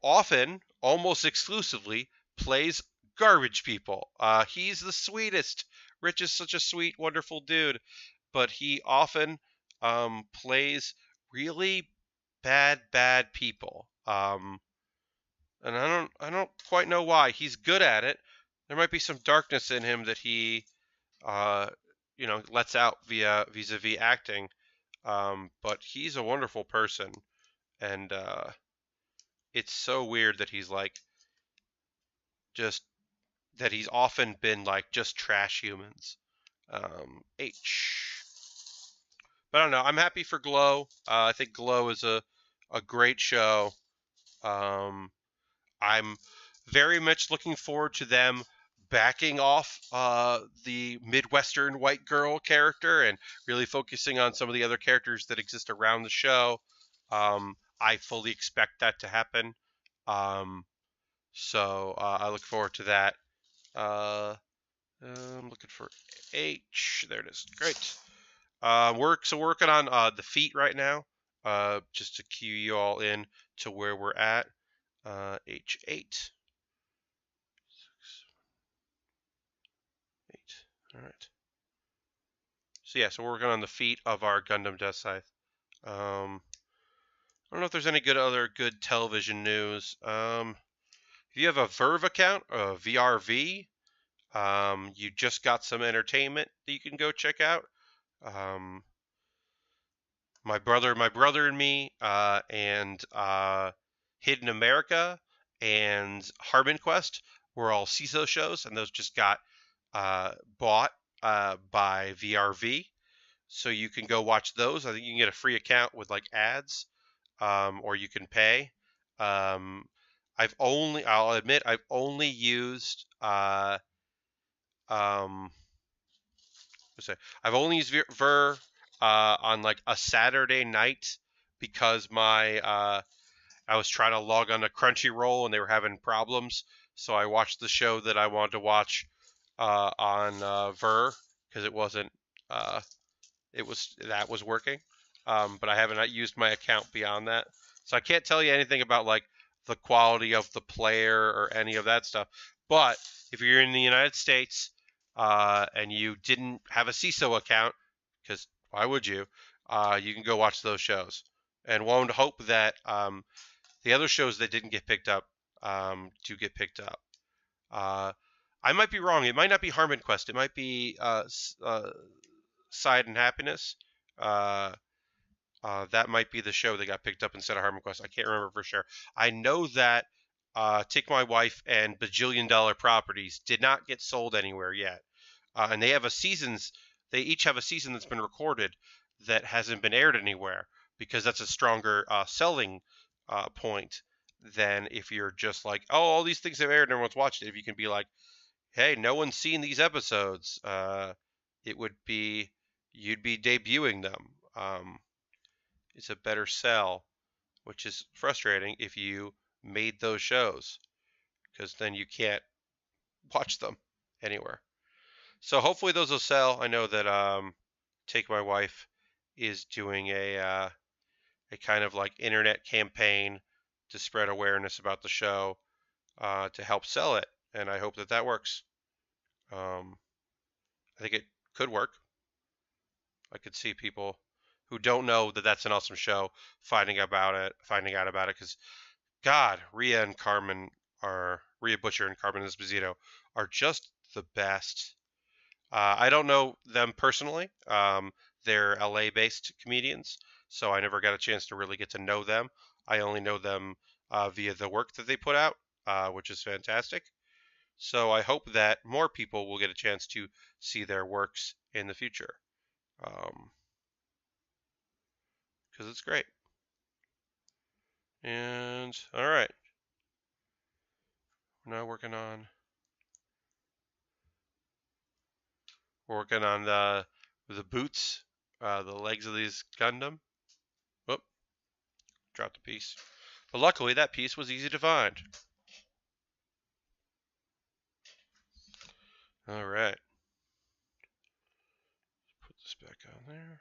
Often, almost exclusively, plays garbage people. He's the sweetest. Rich is such a sweet, wonderful dude, but he often plays really bad people. And I don't quite know why. He's good at it. There might be some darkness in him that he, lets out vis-a-vis acting. But he's a wonderful person, and it's so weird that he's like just that he's often been like just trash humans. But I don't know. I'm happy for Glow. I think Glow is a great show. I'm very much looking forward to them backing off the Midwestern white girl character and really focusing on some of the other characters that exist around the show. I fully expect that to happen. So I look forward to that. I'm looking for H. There it is. Great. We're working on the feet right now, just to cue you all in to where we're at. H8. 8. All right. So yeah, so we're working on the feet of our Gundam Deathscythe. I don't know if there's any other good television news. If you have a Verve account, a VRV, you just got some entertainment that you can go check out. My brother and me, and Hidden America and Harbin Quest were all CISO shows, and those just got bought by VRV. so you can go watch those. I think you can get a free account with like ads, or you can pay. I'll admit, I've only used um, I've only used Ver on like a Saturday night because I was trying to log on to Crunchyroll and they were having problems, so I watched the show that I wanted to watch on Ver because uh, that was working, but I haven't used my account beyond that, so I can't tell you anything about like the quality of the player or any of that stuff. But if you're in the United States and you didn't have a CISO account, because why would you? You can go watch those shows, and one would hope that the other shows that didn't get picked up do get picked up. I might be wrong. It might not be Harmon Quest. It might be Side and Happiness. Uh, that might be the show that got picked up instead of Harmon Quest. I can't remember for sure. I know that Take My Wife and Bajillion Dollar Properties did not get sold anywhere yet, and they have a seasons. They each have a season that's been recorded that hasn't been aired anywhere because that's a stronger selling point than if you're just like, oh, all these things have aired and everyone's watched it. If you can be like, hey, no one's seen these episodes, it would be you'd be debuting them. It's a better sell, which is frustrating if you made those shows because then you can't watch them anywhere. So hopefully those will sell. I know that Take My Wife is doing a kind of like internet campaign to spread awareness about the show to help sell it, and I hope that that works. I think it could work. I could see people who don't know that that's an awesome show finding out about it, because God, Rhea Butcher and Carmen Esposito are just the best. I don't know them personally. They're LA-based comedians, so I never got a chance to really get to know them. I only know them via the work that they put out, which is fantastic. So I hope that more people will get a chance to see their works in the future, because it's great. And all right, we're now working on the boots, the legs of these Gundam. Whoop, dropped a piece. But luckily, that piece was easy to find. All right. Put this back on there.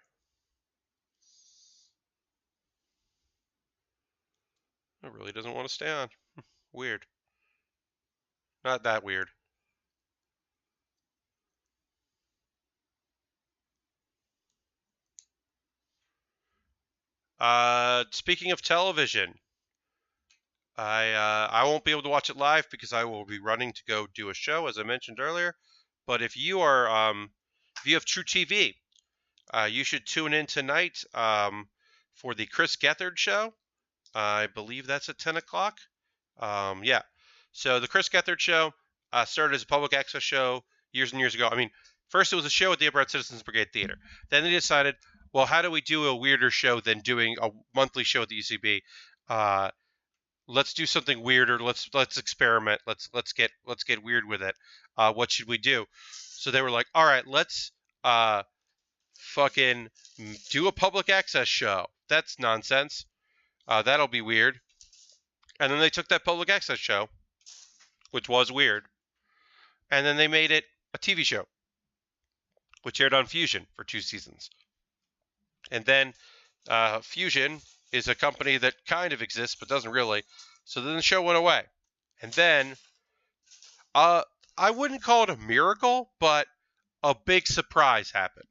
It really doesn't want to stay on. Weird. Not that weird. Speaking of television, I won't be able to watch it live because I will be running to go do a show, as I mentioned earlier. But if you have True TV, you should tune in tonight for the Chris Gethard show. I believe that's at 10 o'clock. Yeah. So the Chris Gethard show started as a public access show years and years ago. I mean, first it was a show at the Upright Citizens Brigade Theater. Then they decided, well, how do we do a weirder show than doing a monthly show at the UCB? Let's do something weirder. Let's experiment. Let's get weird with it. What should we do? So they were like, all right, let's fucking do a public access show. That's nonsense. That'll be weird. And then they took that public access show, which was weird, and then they made it a TV show, which aired on Fusion for 2 seasons. And then Fusion is a company that kind of exists but doesn't really. So then the show went away. And then I wouldn't call it a miracle, but a big surprise happened.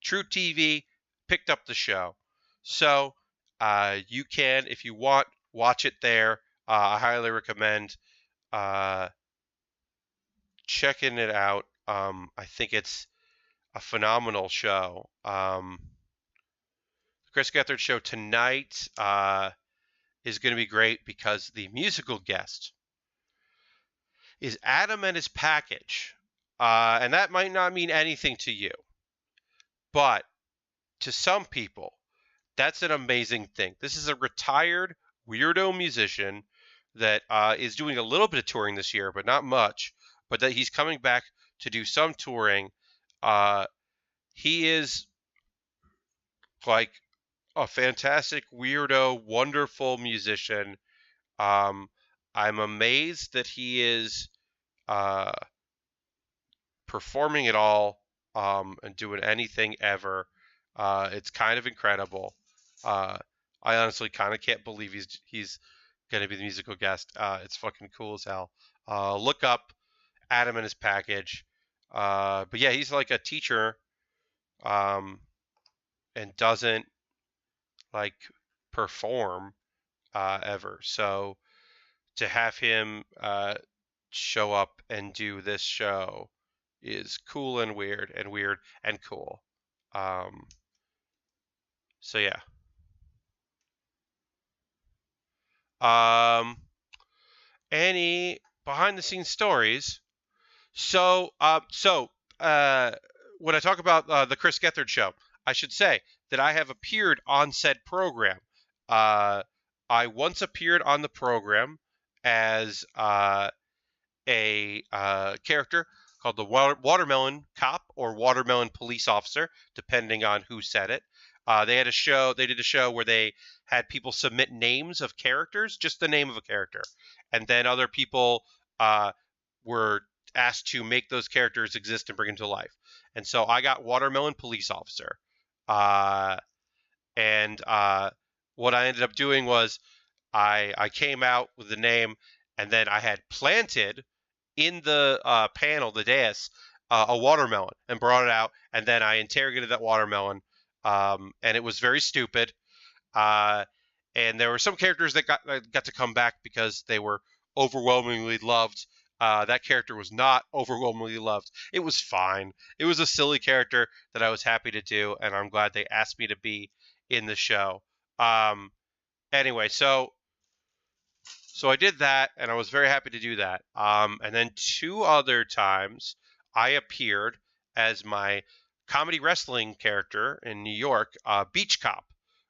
True TV picked up the show. So you can, if you want, watch it there. I highly recommend checking it out. I think it's a phenomenal show. The Chris Gethard show tonight is going to be great because the musical guest is Adam and His Package. And that might not mean anything to you, but to some people, that's an amazing thing. This is a retired weirdo musician that is doing a little bit of touring this year, but not much. But that he's coming back to do some touring. He is like a fantastic, weirdo, wonderful musician. I'm amazed that he is performing at all and doing anything ever. It's kind of incredible. I honestly kind of can't believe he's going to be the musical guest. It's fucking cool as hell. Look up Adam and his package. But yeah, he's like a teacher and doesn't like perform ever. So to have him show up and do this show is cool and weird and cool. So yeah. Any behind the scenes stories? So when I talk about the Chris Gethard show, I should say that I have appeared on said program. I once appeared on the program as a character called the Watermelon Cop or Watermelon Police Officer, depending on who said it. They did a show where they had people submit names of characters, just the name of a character, and then other people were asked to make those characters exist and bring them to life. And so I got Watermelon Police Officer, and what I ended up doing was I came out with the name, and then I had planted in the panel, the dais, a watermelon and brought it out, and then I interrogated that watermelon, and it was very stupid. And there were some characters that got to come back because they were overwhelmingly loved. That character was not overwhelmingly loved. It was fine. It was a silly character that I was happy to do, and I'm glad they asked me to be in the show. Anyway, so I did that, and I was very happy to do that. And then 2 other times, I appeared as my comedy wrestling character in New York, Beach Cop,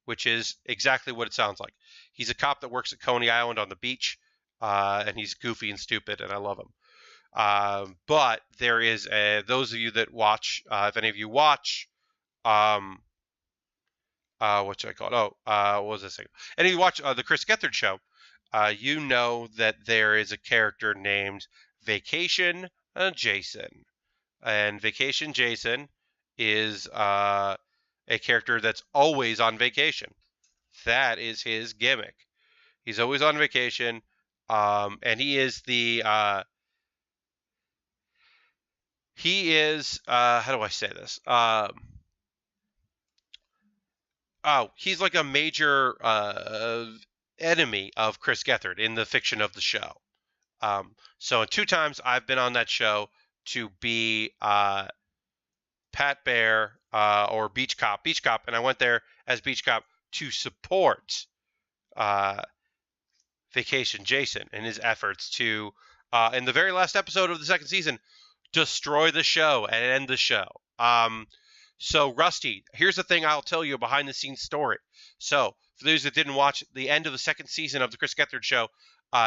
which is exactly what it sounds like. He's a cop that works at Coney Island on the beach, and he's goofy and stupid, and I love him. But there is those of you that watch, if any of you watch, what should I call it? What was this thing? And if you watch the Chris Gethard show, you know that there is a character named Vacation Jason. And Vacation Jason is a character that's always on vacation. That is his gimmick. He's always on vacation, and he is how do I say this? He's like a major enemy of Chris Gethard in the fiction of the show. So 2 times I've been on that show to be Pat Baer or Beach Cop, and I went there as Beach Cop to support Vacation Jason in his efforts to, in the very last episode of the 2nd season, destroy the show and end the show. So, Rusty, here's the thing I'll tell you, a behind-the-scenes story. So, for those that didn't watch the end of the 2nd season of the Chris Gethard show,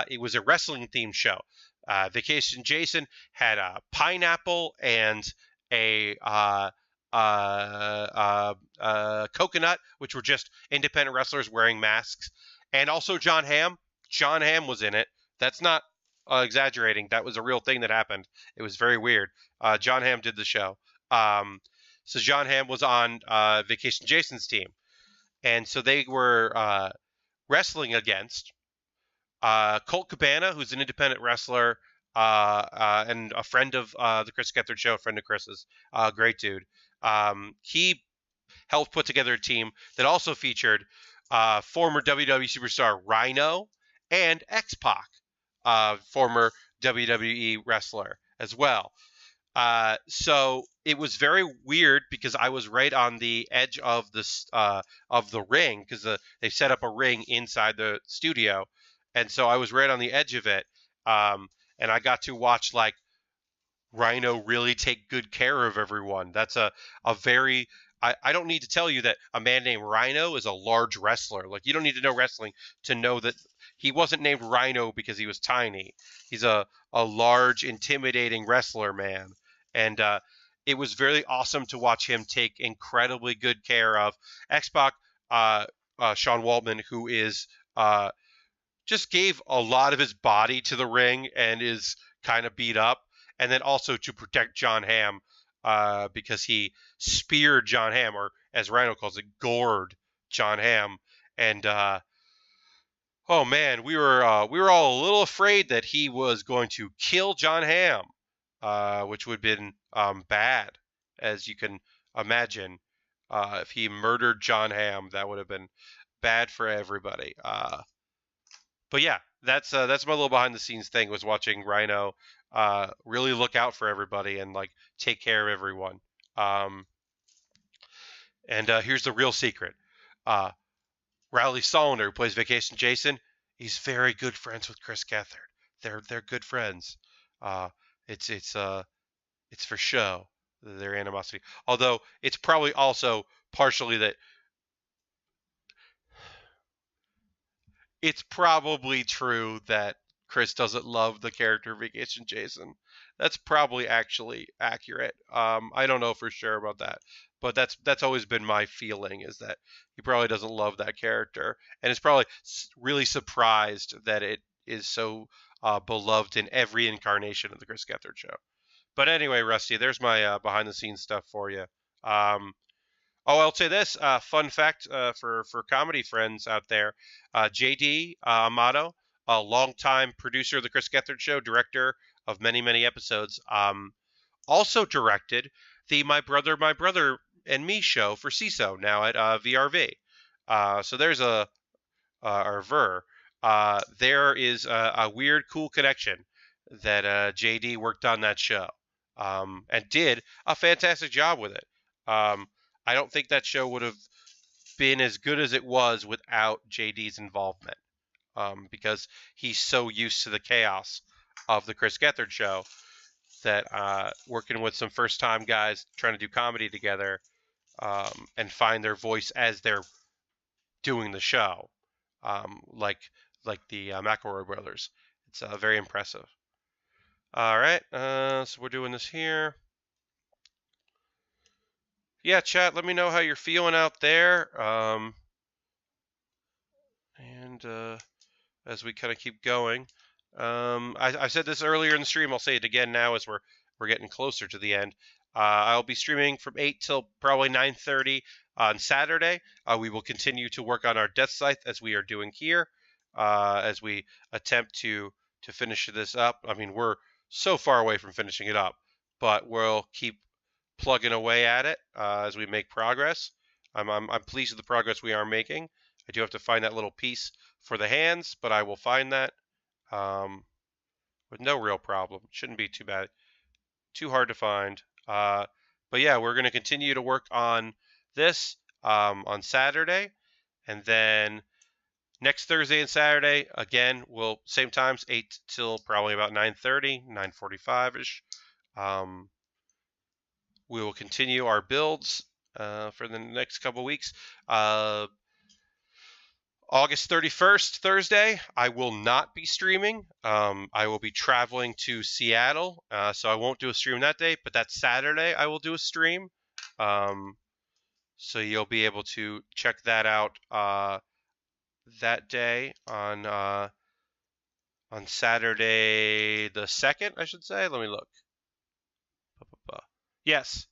it was a wrestling-themed show. Vacation Jason had a pineapple and a coconut, which were just independent wrestlers wearing masks, and also John Hamm. John Hamm was in it. That's not exaggerating. That was a real thing that happened. It was very weird. John Hamm did the show. So John Hamm was on Vacation Jason's team. And so they were wrestling against Colt Cabana, who's an independent wrestler and a friend of the Chris Gethard show, a friend of Chris's. Great dude. He helped put together a team that also featured former WWE superstar Rhino and X-Pac, former WWE wrestler as well. So it was very weird because I was right on the edge of the ring, because they set up a ring inside the studio, and so I was right on the edge of it, and I got to watch like Rhino really take good care of everyone. That's a very I don't need to tell you that a man named Rhino is a large wrestler. Like, you don't need to know wrestling to know that he wasn't named Rhino because he was tiny. He's a large, intimidating wrestler, man. And it was very awesome to watch him take incredibly good care of X-Pac, Sean Waltman, who is just gave a lot of his body to the ring and is kind of beat up. And then also to protect John Hamm because he speared John Hamm, or as Rhino calls it, gored John Hamm. And oh man, we were all a little afraid that he was going to kill John Hamm, which would have been bad, as you can imagine. If he murdered John Hamm, that would have been bad for everybody. But yeah, that's my little behind the scenes thing, was watching Rhino really look out for everybody and like take care of everyone. And here's the real secret. Riley Solinder, who plays Vacation Jason, he's very good friends with Chris Gethard. They're good friends. It's for show, their animosity. Although it's probably also partially that it's probably true that Chris doesn't love the character Vacation Jason. That's probably actually accurate. I don't know for sure about that, but that's always been my feeling, is that he probably doesn't love that character, and is probably really surprised that it is so beloved in every incarnation of the Chris Gethard show. But anyway, Rusty, there's my behind the scenes stuff for you. I'll say this, fun fact for comedy friends out there. JD Amato, a longtime producer of the Chris Gethard Show, director of many, many episodes, also directed the My Brother and Me show for CISO, now at VRV. So there's or Ver. There is a weird, cool connection that JD worked on that show and did a fantastic job with it. I don't think that show would have been as good as it was without JD's involvement, because he's so used to the chaos of the Chris Gethard show that working with some first-time guys trying to do comedy together and find their voice as they're doing the show, like the McElroy brothers. It's very impressive. All right, so we're doing this here. Yeah, chat, let me know how you're feeling out there. And as we kind of keep going, I said this earlier in the stream. I'll say it again now as we're getting closer to the end. I'll be streaming from 8 till probably 9:30 on Saturday. We will continue to work on our Deathscythe as we are doing here, as we attempt to finish this up. I mean, we're so far away from finishing it up, but we'll keep plugging away at it as we make progress. I'm pleased with the progress we are making. I do have to find that little piece for the hands, but I will find that with no real problem. Shouldn't be too bad, too hard to find. But yeah, we're going to continue to work on this on Saturday, and then next Thursday and Saturday, again, we'll same times, 8 till probably about 9:30, 9:45-ish. We will continue our builds for the next couple weeks. August 31st, Thursday, I will not be streaming. I will be traveling to Seattle, so I won't do a stream that day, but that Saturday I will do a stream. So you'll be able to check that out that day on Saturday the 2nd, I should say. Let me look. Yes,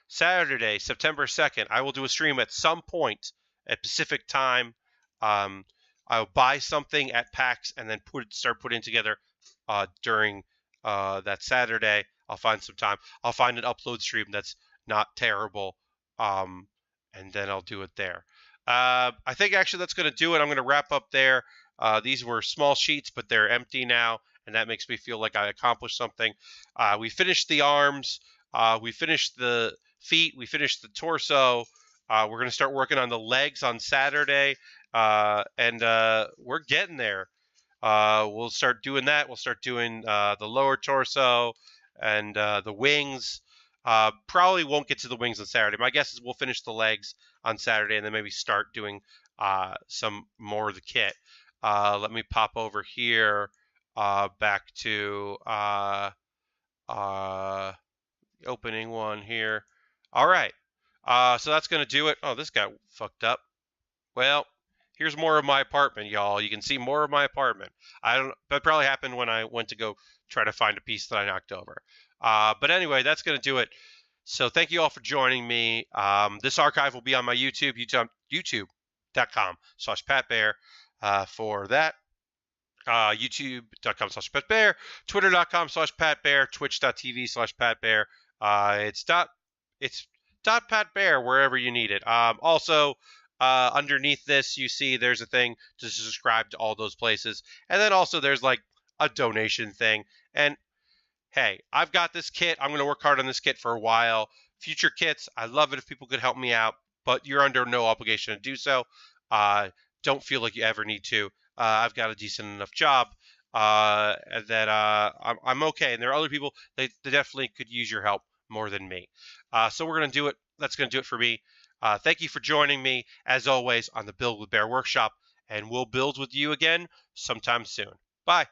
Saturday, September 2nd, I will do a stream at some point at Pacific time. I'll buy something at PAX and then start putting together during that Saturday. I'll find some time. I'll find an upload stream that's not terrible, and then I'll do it there. I think actually that's going to do it. I'm going to wrap up there. These were small sheets, but they're empty now, and that makes me feel like I accomplished something. We finished the arms. We finished the feet. We finished the torso. We're going to start working on the legs on Saturday, and we're getting there. We'll start doing that. We'll start doing the lower torso and the wings. Probably won't get to the wings on Saturday. My guess is we'll finish the legs on Saturday and then maybe start doing some more of the kit. Let me pop over here back to opening one here. All right. So that's going to do it. Oh, this got fucked up. Well, here's more of my apartment, y'all. You can see more of my apartment. That probably happened when I went to go try to find a piece that I knocked over. But anyway, that's going to do it. So thank you all for joining me. This archive will be on my YouTube, youtube.com/PatBaer for that. YouTube.com/PatBaer, Twitter.com/PatBaer, Twitch.tv/PatBaer. It's .PatBaer wherever you need it. Also, underneath this, you see there's a thing to subscribe to all those places. And then also there's like a donation thing. And hey, I've got this kit. I'm going to work hard on this kit for a while. Future kits, I love it if people could help me out, but you're under no obligation to do so. Don't feel like you ever need to. I've got a decent enough job that I'm okay. And there are other people that definitely could use your help more than me. So we're going to do it. That's going to do it for me. Thank you for joining me, as always, on the Build with Baer Workshop, and we'll build with you again sometime soon. Bye.